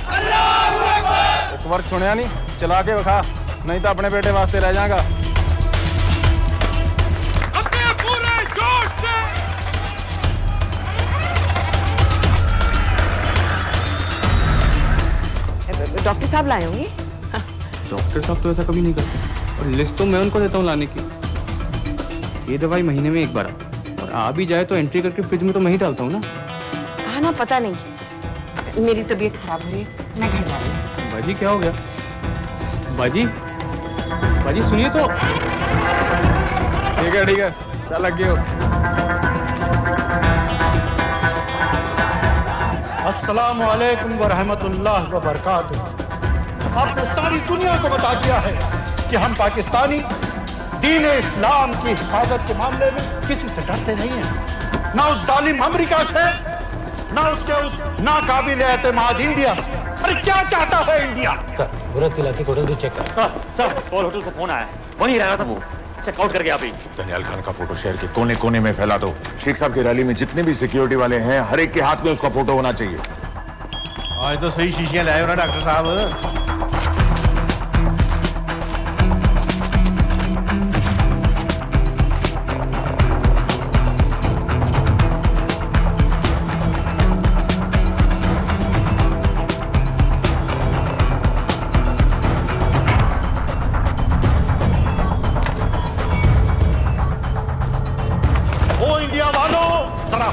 एक बार सुनिया नहीं, चला के बखा, नहीं तो अपने बेटे वास्ते रह जाएगा। अपने पूरे जोश से। डॉक्टर साहब लाए होंगे। डॉक्टर साहब तो ऐसा कभी नहीं करते, और लिस्ट तो मैं उनको देता हूँ लाने की। ये दवाई महीने में एक बार आती है, और आ भी जाए तो एंट्री करके फ्रिज में तो मैं ही डालता हूँ ना। हाँ ना, पता नहीं, मेरी तबीयत खराब हो रही है, मैं घर जा रही हूँ। बाजी क्या हो गया? बाजी, बाजी सुनिए तो। ठीक है, चल लग गयो। अस्सलामु अलैकुम व रहमतुल्लाह व बरकातुहू। आपने सारी दुनिया को बता दिया है कि हम पाकिस्तानी दीन इस्लाम की हिफाजत के मामले में किसी से डरते नहीं हैं, ना उस जालिम अमेरिका से, ना उसके उस नाकाबिल एतमाद इंडिया से। अरे क्या चाहता है इंडिया? सर, मुराद के इलाके होटल भी चेक कर। सर, कॉल होटल से फोन आया, वहीं रह रहा था वो, चेकआउट करके आप ही। दनियाल खान का फोटो शहर के कोने कोने में फैला दो। शेख साहब की रैली में जितने भी सिक्योरिटी वाले हैं, हर एक के हाथ में उसका फोटो होना चाहिए। आज तो सही शीशियां लाए हो ना डॉक्टर साहब।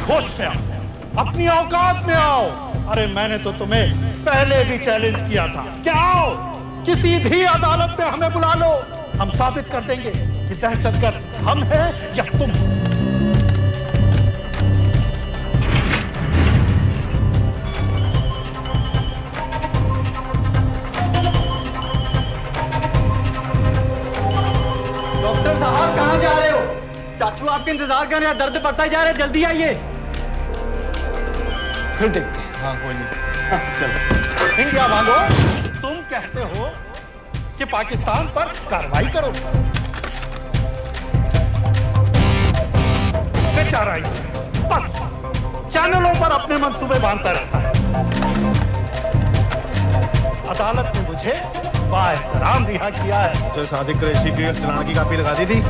होश में आओ, अपनी औकात में आओ। अरे मैंने तो तुम्हें पहले भी चैलेंज किया था कि आओ, किसी भी अदालत में हमें बुला लो, हम साबित कर देंगे कि दहशतगर्द हम हैं या तुम। डॉक्टर साहब कहाँ जा रहे हो? चाचू आपके इंतजार कर रहे हैं, दर्द बढ़ता जा रहा है, जल्दी आइए। फिर देखते हैं। हाँ कोई नहीं। चलो इंडिया वालों, तुम कहते हो कि पाकिस्तान पर कार्रवाई करो, बेचारा बस चैनलों पर अपने मंसूबे बांधता रहता है। अदालत ने मुझे बाएहतराम रिहा किया है। जो सादिक कुरैशी की चलान की कापी लगा दी थी।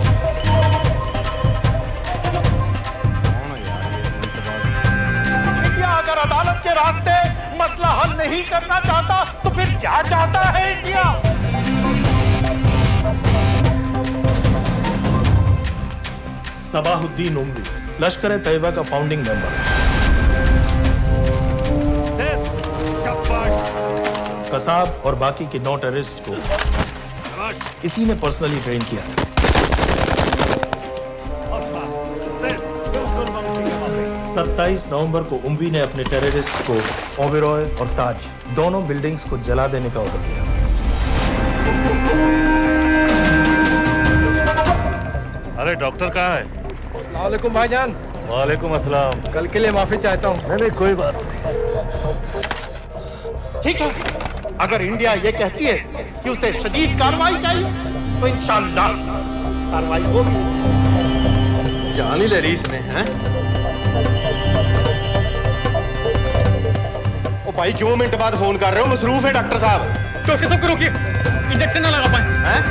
अगर अदालत के रास्ते मसला हल नहीं करना चाहता तो फिर क्या चाहता है इंडिया? सबाहुद्दीन उम्वी लश्कर-ए-तैयबा का फाउंडिंग मेंबर। कसाब और बाकी के 9 टेररिस्ट को इसी ने पर्सनली ट्रेन किया था। 27 नवंबर को उम्वी ने अपने टेररिस्ट को ओबेरॉय और ताज दोनों बिल्डिंग्स को जला देने का ऑर्डर दिया। अरे डॉक्टर कहाँ है? अस्सलाम वालेकुम भाईजान। वालेकुम अस्सलाम। कल के लिए माफी चाहता हूँ। नहीं कोई बात ठीक है, अगर इंडिया ये कहती है कि उसे शदीद कार्रवाई चाहिए तो इंशाअल्लाह कार्रवाई होगी। जान ही ले रही इसने, हैं? ओ भाई क्यों मिनट बाद फोन कर रहे हो? मसरूफ है डॉक्टर साहब। तो सबको रोकिए, इंजेक्शन ना लगा पाए। हैं?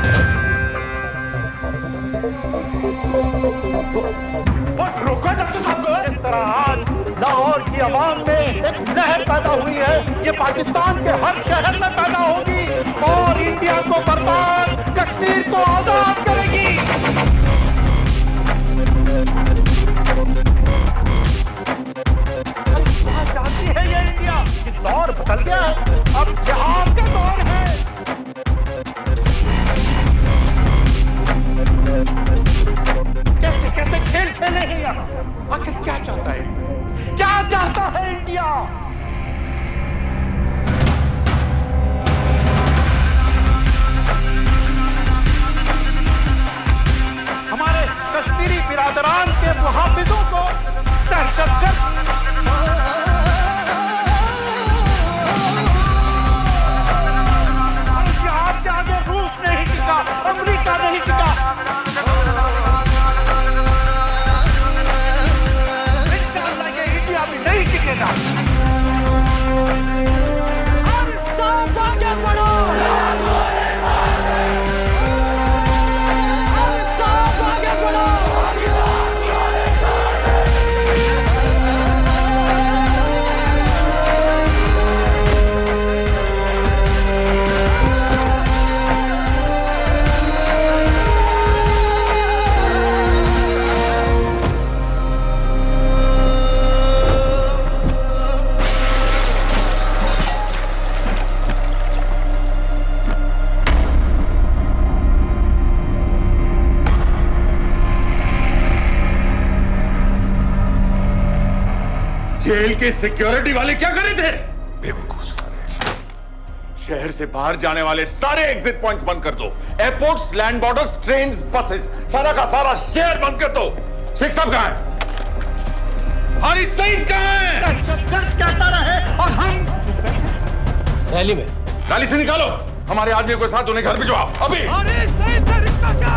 रोका डॉक्टर साहब को। इस तरह आज लाहौर की आवाम में एक नहर पैदा हुई है, ये पाकिस्तान के हर शहर में पैदा होगी और इंडिया को बर्बाद, कश्मीर को आजाद करेगी। जानती है ये इंडिया कि दौर बदल गया है, अब जिहाद का दौर है। कैसे कैसे खेल खेले हैं यहाँ? आखिर क्या चाहता है इंडिया? क्या चाहता है इंडिया? हमारे कश्मीरी बिरादरान के मुहाफिजों को दहशतगर्द जिहाद के आगे रूस नहीं टिका, अमेरिका नहीं टिका। नहीं टिकेगा। और सब आगे बढ़ो। और सब आगे बढ़ो। जेल के सिक्योरिटी वाले क्या कर रहे थे? बेवकूफ सारे। शहर से बाहर जाने वाले सारे एग्जिट पॉइंट्स बंद कर दो। Airports, land borders, trains, buses, सारा का सारा शहर बंद कर दो। शेख साहब कहां है? हारिस सईद कहां है? दहशतगर्द कहता रहे और हम रैली में। रैली से निकालो हमारे आदमी को साथ, उन्हें घर भिजवाओ अभी। हारिस सईद से रिश्ता क्या?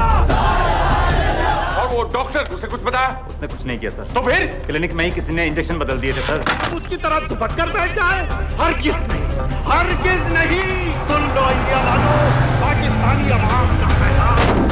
और वो डॉक्टर, उसे कुछ बताया? उसने कुछ नहीं किया सर। तो फिर क्लिनिक में ही किसी ने इंजेक्शन बदल दिए थे सर। उसकी तरह दुपट कर बैठ जाए? हरगिज़ नहीं, हरगिज़ नहीं। सुन लो इंडिया वालों, पाकिस्तानी अवाम का पैगाम।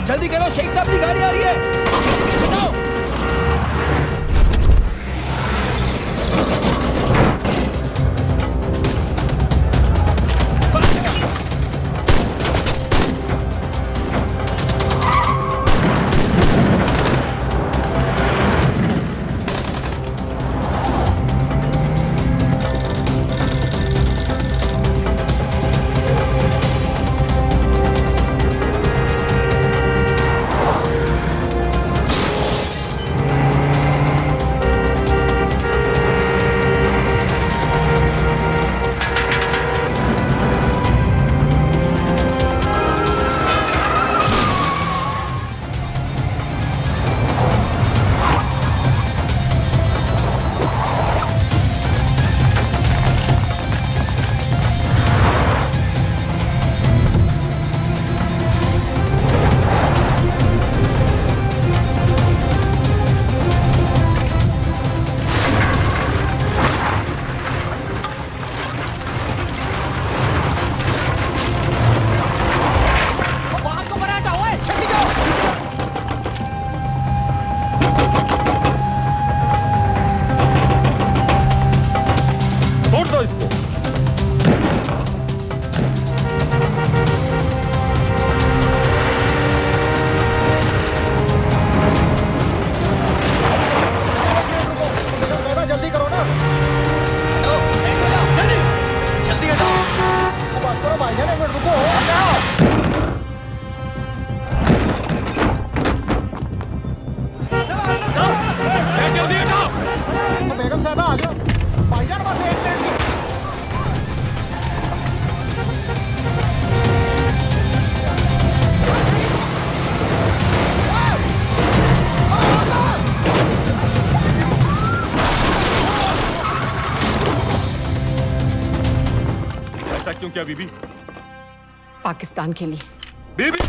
जल्दी करो, शेख साहब की गाड़ी आ रही है। बताओ। क्यों किया बीबी? पाकिस्तान के लिए। बीबी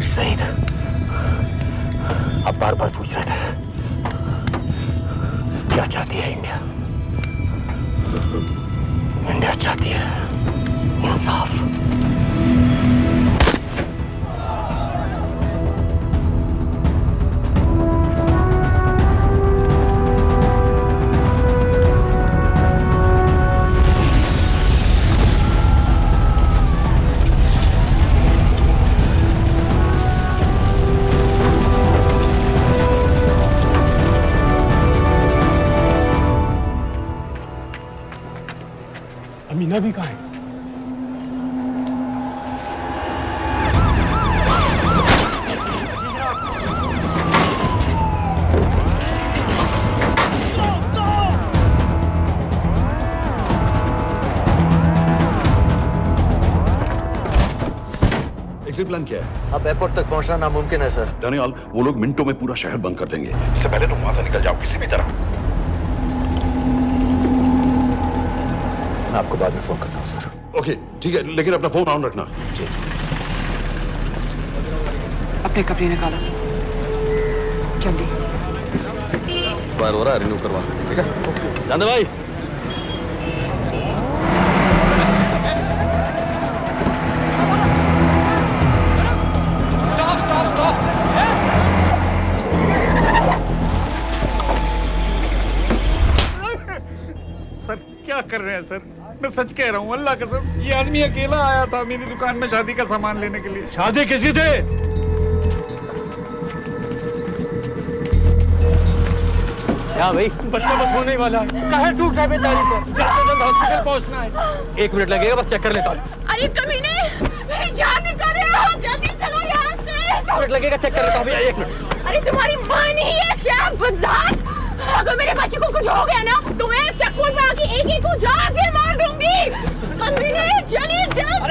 सईद, आप बार बार पूछ रहे थे क्या चाहती है इंडिया? इंडिया चाहती है इंसाफ। अमीना भी कहाँ है? एग्जिट प्लान क्या है? अब एयरपोर्ट तक पहुंचना नामुमकिन है सर। दानियाल, वो लोग मिनटों में पूरा शहर बंद कर देंगे। इससे पहले तुम वहां से निकल जाओ किसी भी तरह। मैं आपको बाद में फोन करता हूँ सर। ओके ठीक है, लेकिन अपना फोन ऑन रखना। जी। अपने कपड़े निकालो जल्दी। एक्सपायर हो रहा है, रिन्यू करवा। ठीक है जानदे भाई। सर क्या कर रहे हैं सर? मैं सच कह रहा हूँ, अल्लाह कसम, ये आदमी अकेला आया था मेरी दुकान में शादी का सामान लेने के लिए। शादी किसकी थी? क्या भाई? बच्चा बस होने ही वाला है। काहे टूट रहा है बेचारी को? जल्द से जल्द हॉस्पिटल पहुंचना है। 1 मिनट लगेगा, बस चेक कर लेता हूँ। अरे कमीने, मेरी जान निकाल रहे हो, जल्दी चलो यहाँ से। 1 मिनट लगेगा, चेक कर लेता हूँ भैया, 1 मिनट। अरे तुम्हारी माँ नहीं है क्या बदजात? अगर मेरे बच्चे को कुछ हो गया ना तो मैं चक्कू में आके एक को जान से मार दूंगी। कमीने चलिए जल्द।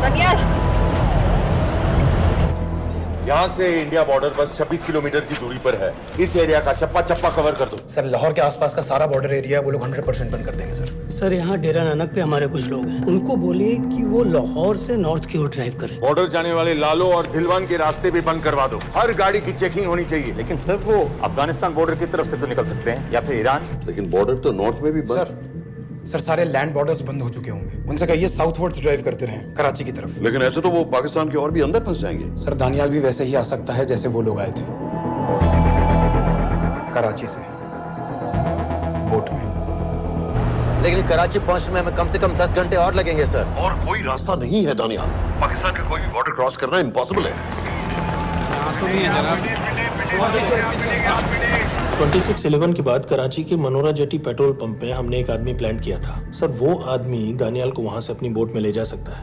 दानियाल, यहाँ से इंडिया बॉर्डर बस 26 किलोमीटर की दूरी पर है। इस एरिया का चप्पा चप्पा कवर कर दो। सर लाहौर के आसपास का सारा बॉर्डर एरिया वो लोग 100% बंद कर देंगे सर। सर यहाँ डेरा नानक पे हमारे कुछ लोग हैं, उनको बोलिए कि वो लाहौर से नॉर्थ की ओर ड्राइव करें। बॉर्डर जाने वाले लालो और दिलवान के रास्ते भी बंद करवा दो। हर गाड़ी की चेकिंग होनी चाहिए। लेकिन सर वो अफगानिस्तान बॉर्डर की तरफ से तो निकल सकते हैं, या फिर ईरान। लेकिन बॉर्डर तो नॉर्थ में भी बंद। सर सारे लैंड बॉर्डर्स बंद हो चुके होंगे, उनसे कहिए साउथवर्ड्स ड्राइव करते रहें कराची की तरफ। लेकिन ऐसे तो वो पाकिस्तान के और भी अंदर फंस जाएंगे। सर दानियाल भी वैसे ही आ सकता है जैसे वो लोग आए थे, कराची से बोट में। लेकिन कराची पहुंचने में हमें कम से कम 10 घंटे और लगेंगे सर। और कोई रास्ता नहीं है दानियाल, पाकिस्तान का कोई भी बॉर्डर क्रॉस करना इम्पॉसिबल है। तो नहीं है जनाब। 26/11 के बाद कराची के मनोरा जेटी पेट्रोल पंप में हमने एक आदमी प्लान किया था। सर, वो आदमी दानियाल को वहां से अपनी बोट में ले जा सकता है।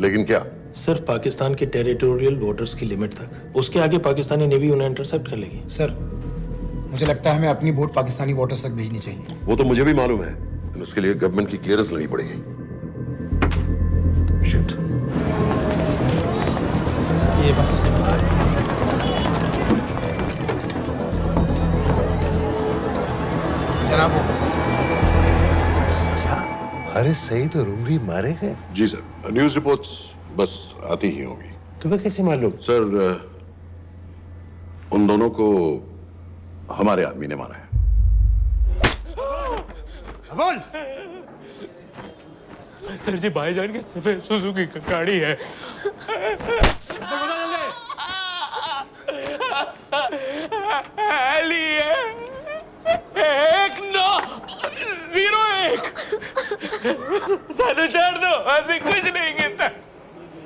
लेकिन क्या? सिर्फ पाकिस्तान के टेरिटोरियल बॉर्डर्स की लिमिट तक। उसके आगे पाकिस्तानी नेवी उन्हें इंटरसेप्ट कर लेगी। सर, मुझे लगता है हमें अपनी बोट पाकिस्तानी वाटर्स तक भेजनी चाहिए। वो तो मुझे भी मालूम है, उसके लिए गवर्नमेंट की क्लियरेंस लेनी पड़ेगी। शिट। ये बस जनाब, क्या हारिस सईद और उमवी मारे गए? जी सर, न्यूज़ रिपोर्ट्स बस आती ही होंगी। तुम्हें कैसे मालूम? सर, उन दोनों को हमारे आदमी ने मारा है। बोल। सर जी, भाईजान की सफेद सुजुकी की गाड़ी है। एक 901 साढ़े 4 दो। ऐसे कुछ नहीं गिनता,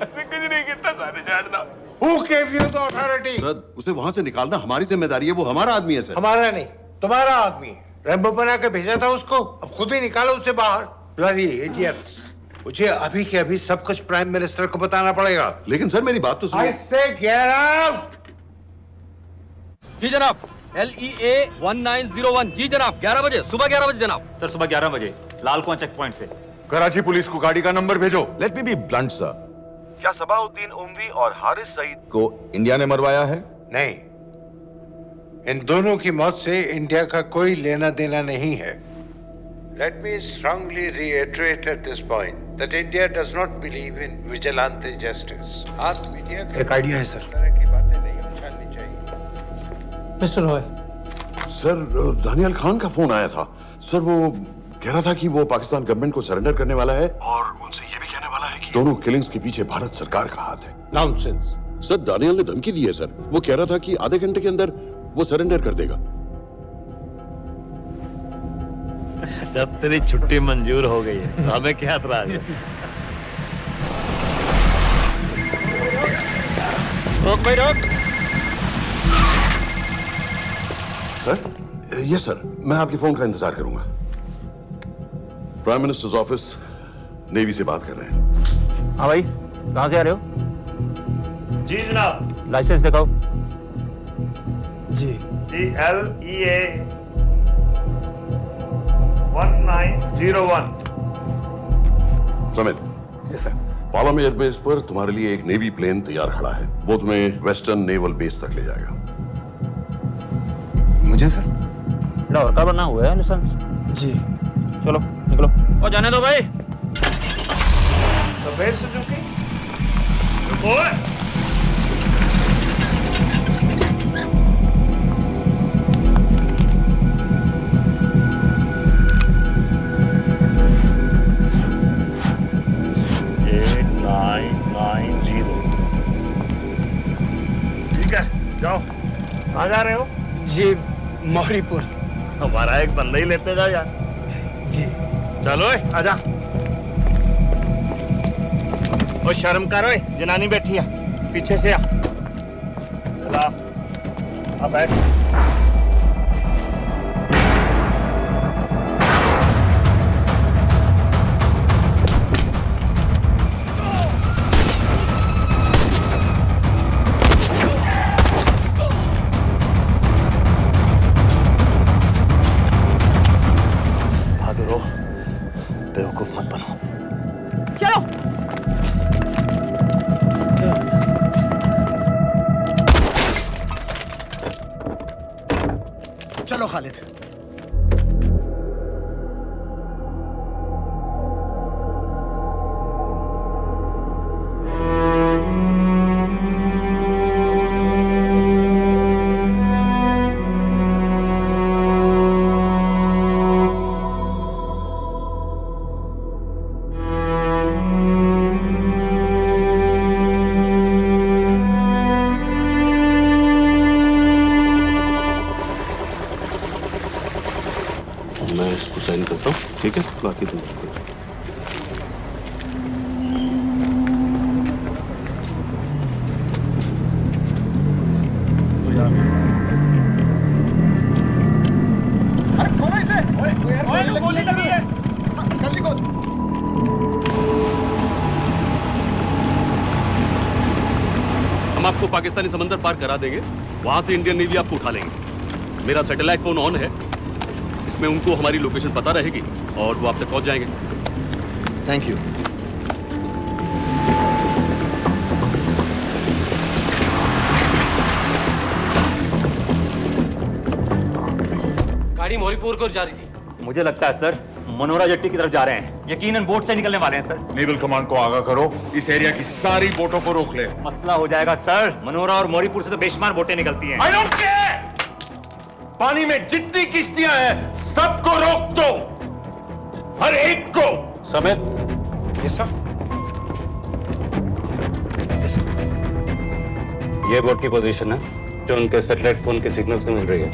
ऐसे कुछ नहीं गिनता। साढ़े 4 दो। Who gave you the authority? Sir, उसे वहां से निकालना हमारी जिम्मेदारी है। वो हमारा आदमी है सर। हमारा नहीं, तुम्हारा आदमी है। रैम्बो बना के भेजा था उसको, अब खुद ही निकालो उसे बाहर। Bloody idiots! मुझे अभी के अभी सब कुछ प्राइम मिनिस्टर को बताना पड़ेगा। लेकिन सर, मेरी बात तो सुनो। I say get out! जी जनाब, LEA 1901। जी जनाब, 11 बजे, सुबह 11 बजे जनाब। सर, सुबह 11 बजे लाल कुआं चेक पॉइंट से। कराची पुलिस को गाड़ी का नंबर भेजो। Let me be blunt sir. क्या सबाउद्दीन उमवी और हारिस सईद को इंडिया ने मरवाया है? नहीं, इन दोनों की मौत से इंडिया का कोई लेना देना नहीं है। Let me strongly reiterate at this point that India does not believe in vigilante justice. आप मीडिया के एक आइडिया है सर। तरह की बातें नहीं उछालनी चाहिए। मिस्टर रॉय, सर, दानियाल खान का फोन आया था। सर, वो कह रहा था कि वो पाकिस्तान गवर्नमेंट को सरेंडर करने वाला है और उनसे ये भी कहने वाला है कि दोनों किलिंग्स के पीछे भारत सरकार का हाथ है। Nonsense. सर, दानियाल ने धमकी दी है सर। वो कह रहा था कि आधे घंटे के अंदर वो सरेंडर कर देगा। जब तेरी छुट्टी मंजूर हो गई है तो हमें क्या एतराज है? रोक भाई, रोक। सर, यस सर, मैं आपके फोन का इंतजार करूंगा। प्राइम मिनिस्टर्स ऑफिस, नेवी से बात कर रहे हैं। हाँ भाई, कहाँ से आ रहे हो? जी जनाब। लाइसेंस दिखाओ। जी LEA 1901। Samit. Yes sir. Palam airbase पर तुम्हारे लिए एक नेवी प्लेन तैयार खड़ा है। वो तुम्हें वेस्टर्न नेवल बेस तक ले जाएगा। मुझे सर? लाहौर का बना हुआ है लाइसेंस। जी, चलो निकलो। और जाने दो भाई। सफेद सुजुकी। रुको। ठीक है, जाओ। कहाँ जा रहे हो? जी, मौरीपुर। हमारा एक बंदा ही लेते जाओ यार। जी चलो आजा। ओ शर्म करो, जनानी बैठी है, पीछे से आ। चला, अब बैठ। बहादुर हो, बेवकूफ मत बनो। चलो। चलो खालिद। मैं इसको साइन करता हूँ, ठीक है? बाकी तुम देखो। अरे खोलो इसे। ओए गोली लगी है। जल्दी खोल। हम आपको पाकिस्तानी समंदर पार करा देंगे, वहां से इंडियन नेवी आपको उठा लेंगे। मेरा सैटेलाइट फोन ऑन है, इसमें उनको हमारी लोकेशन पता रहेगी और वो आप तक पहुंच जाएंगे। Thank you. गाड़ी मोरीपुर को जा रही थी। मुझे लगता है सर मनोरा जेट्टी की तरफ जा रहे हैं, यकीनन बोट से निकलने वाले हैं सर। नेवल कमांड को आगाह करो, इस एरिया की सारी बोटों को रोक ले। मसला हो जाएगा सर, मनोरा और मोरीपुर से तो बेशुमार बोटें निकलती हैं। I don't care! पानी में जितनी किश्तियां हैं सबको रोक दो, हर एक को। समेत ये सब ये बोट की पोजीशन है जो उनके सैटेलाइट फोन के सिग्नल से मिल रही है।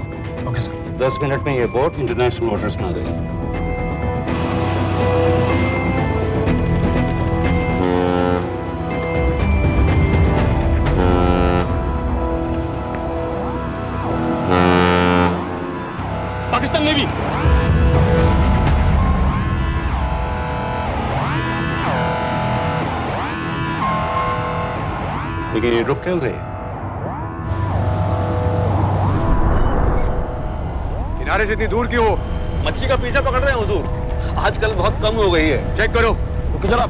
Okay sir. 10 मिनट में ये बोट इंटरनेशनल वाटर्स में आ जाएगी। पाकिस्तान नेवी लेकिन ये रुक क्यों गए? किनारे से इतनी दूर क्यों हो? मच्छी का पीछा पकड़ रहे हैं हुजूर, आजकल बहुत कम हो गई है। चेक करो। रुको जरा।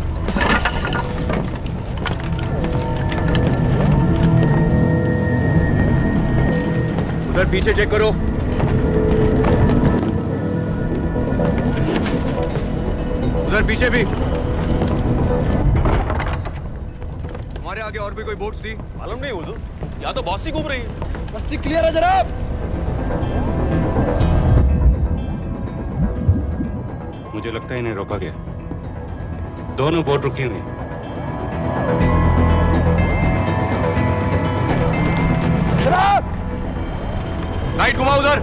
उधर पीछे चेक करो। उधर पीछे भी। हमारे आगे और भी कोई बोट्स थी? मालूम नहीं हुजूर, यहाँ तो बहुत सी घूम रही है। बस्ती क्लियर है जनाब। मुझे लगता है इन्हें रोका गया। दोनों बोट रुकी हुई। जनाब लाइट घुमाओ उधर।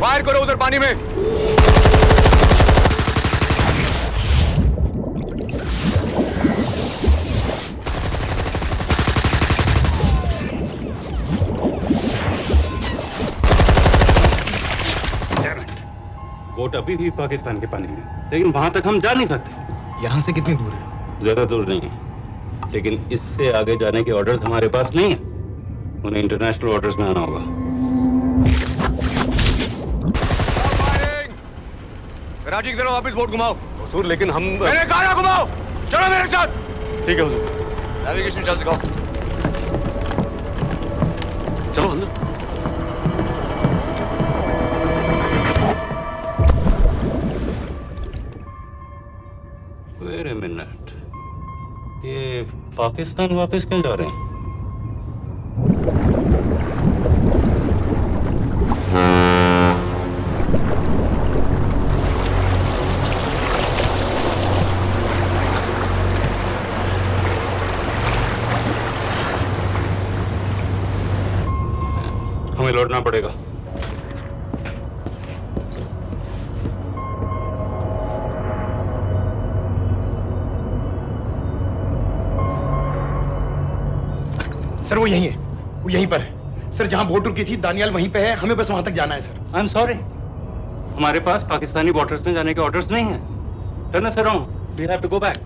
फायर करो उधर पानी में। बोट अभी भी पाकिस्तान के पानी में, लेकिन वहां तक हम जा नहीं सकते। यहाँ से कितनी दूर है? ज्यादा दूर नहीं है, लेकिन इससे आगे जाने के ऑर्डर्स हमारे पास नहीं है। उन्हें इंटरनेशनल वाटर्स में आना होगा। राजी की तरफ वापस बोट घुमाओ। हुजूर लेकिन हम मैंने कहा ना घुमाओ। चलो मेरे साथ। ठीक है हुजूर। नेविगेशन चार्ज दिखाओ। चलो अंदर। वेट अ मिनट, ये पाकिस्तान वापस क्यों जा रहे हैं? हमें लौटना पड़ेगा। सर वो यहीं है, वो यहीं पर है। सर जहां बोट रुकी थी दानियाल वहीं पे है, हमें बस वहां तक जाना है सर। आई एम सॉरी, हमारे पास पाकिस्तानी वाटर्स में जाने के ऑर्डर्स नहीं है। Turn us around, we have to go back.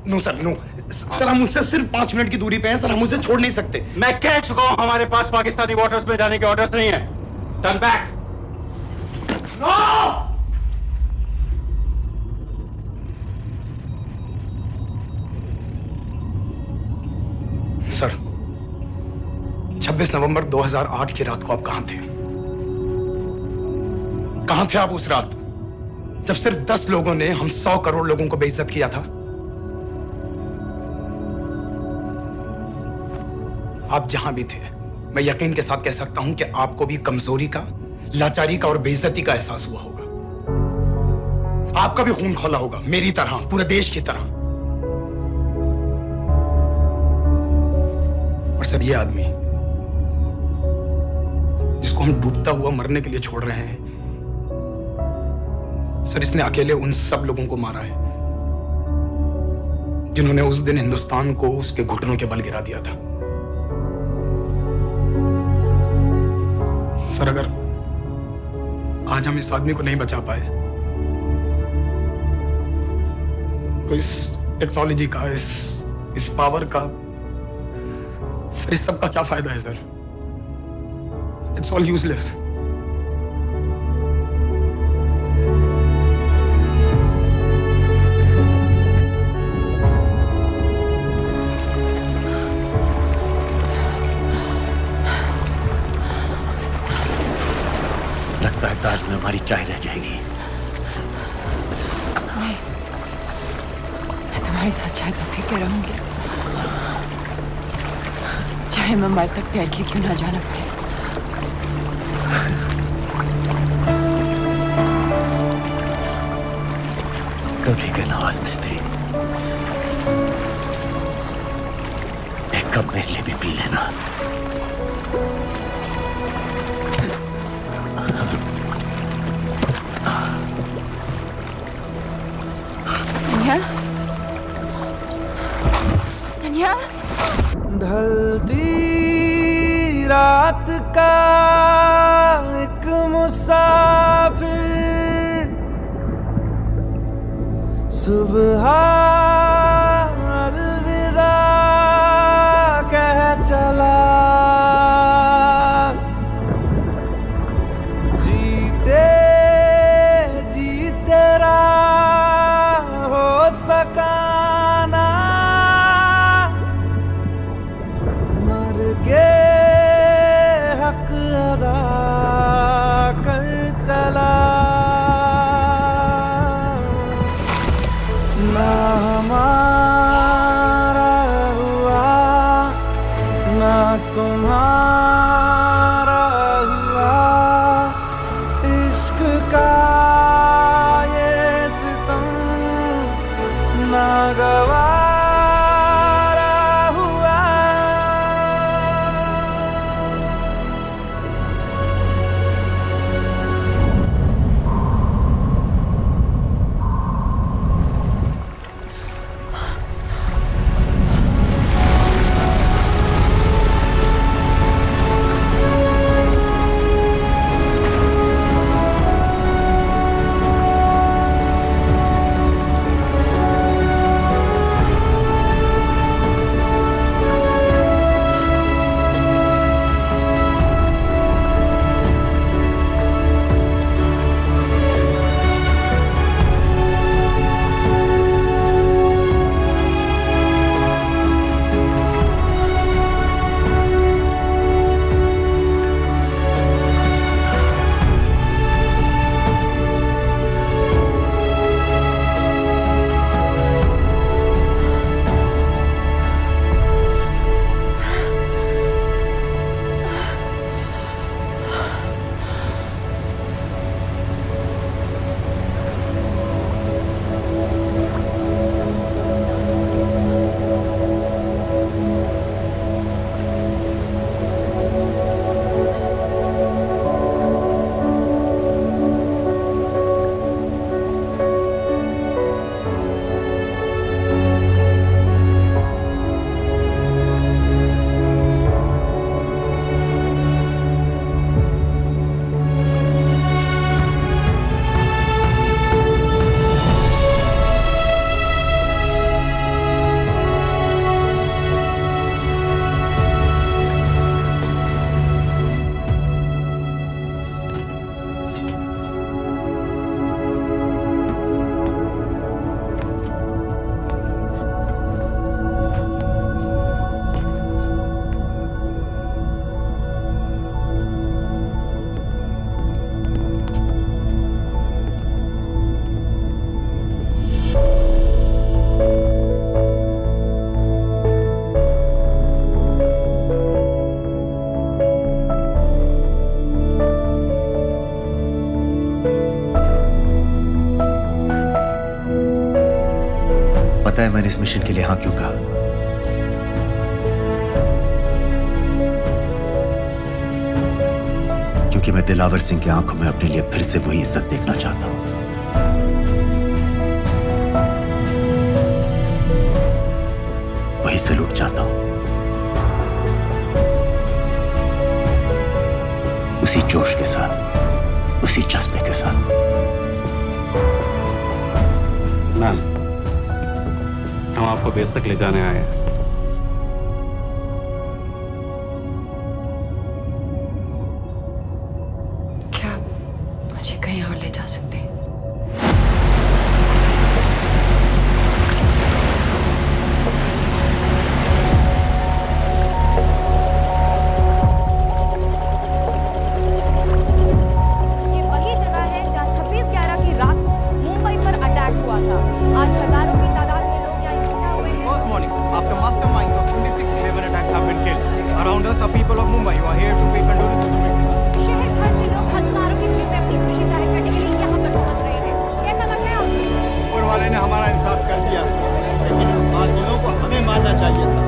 No sir no sir, हम मुझसे सिर्फ 5 मिनट की दूरी पे हैं सर, हम उसे छोड़ नहीं सकते। मैं कह चुका हूं हमारे पास पाकिस्तानी वाटर्स में जाने के ऑर्डर्स नहीं है। Turn back. सर 26 नवंबर 2008 की रात को आप कहां थे? कहां थे आप उस रात जब सिर्फ 10 लोगों ने हम 100 करोड़ लोगों को बेइज्जत किया था? आप जहां भी थे, मैं यकीन के साथ कह सकता हूं कि आपको भी कमजोरी का, लाचारी का और बेइज्जती का एहसास हुआ होगा। आपका भी खून खौला होगा, मेरी तरह, पूरे देश की तरह। और और सर ये आदमी जिसको हम डूबता हुआ मरने के लिए छोड़ रहे हैं, सर इसने अकेले उन सब लोगों को मारा है जिन्होंने उस दिन हिंदुस्तान को उसके घुटनों के बल गिरा दिया था। सर अगर आज हम इस आदमी को नहीं बचा पाए तो इस टेक्नोलॉजी का, इस पावर का, सर इस सब का क्या फायदा है सर? It's all useless. लगता है ताज में हमारी चाय रह जाएगी। मैं तुम्हारे साथ चाय तो पी के रहूंगी, चाहे मुंबई तक बैठ के क्यों ना जाना पड़े। तो ठीक है नवाज मिस्त्री, एक कप मेरे लिए भी पी लेना। ढलती रात का एक मुसाफिर सुबह अलविदा कह चला, जीते जी तेरा हो सका ना, मर के हक अदा कर चला। ना हमारा हुआ ना तुम्हारा हुआ, इश्क का ये सितम ना गवारा हुआ। पता है मैंने इस मिशन के लिए हाँ क्यों कहा? क्योंकि मैं दिलावर सिंह की आंखों में अपने लिए फिर से वही इज्जत देखना चाहता हूं। वही सलूट चाहता हूं, उसी जोश के साथ, उसी जज्बे के साथ। मैम, हम आपको बेस तक ले जाने आए हैं। क्या मुझे कहीं और ले जा सकते हैं? ये वही जगह है जहां 26/11 की रात को मुंबई पर अटैक हुआ था। आज हजारों की तादाद में लोग यहाँ इकट्ठा हुए हैं। First morning, after masterminds of 26/11 attacks have been killed, around us are people of Mumbai who are here to pay condolences to victims. शहर भर से लोग हजारों की भीड़ में अपनी खुशी जाहिर करने के लिए यहाँ पर पहुँच रहे हैं। कैसा लग रहा है आपको? ऊपर वाले ने हमारा इंसाफ कर दिया, लेकिन उन कातिलों को हमें मारना चाहिए था।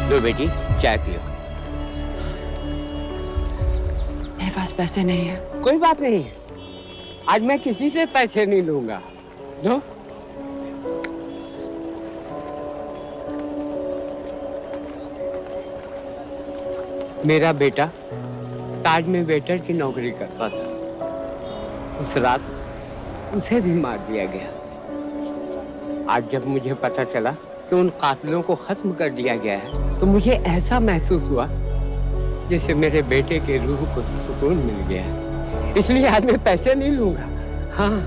लो बेटी, चाय पियो। मेरे पास पैसे नहीं है। कोई बात नहीं, आज मैं किसी से पैसे नहीं लूंगा। दो। मेरा बेटा ताज में वेटर की नौकरी करता था। उस रात उसे भी मार दिया गया। आज जब मुझे पता चला कि उन कातिलों को खत्म कर दिया गया है, तो मुझे ऐसा महसूस हुआ जैसे मेरे बेटे के रूह को सुकून मिल गया है। इसलिए आज मैं पैसे नहीं लूंगा। हाँ।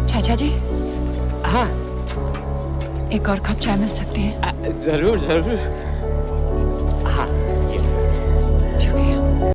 चाचा जी। हाँ। एक और कप चाय मिल सकती है? जरूर जरूर। हाँ।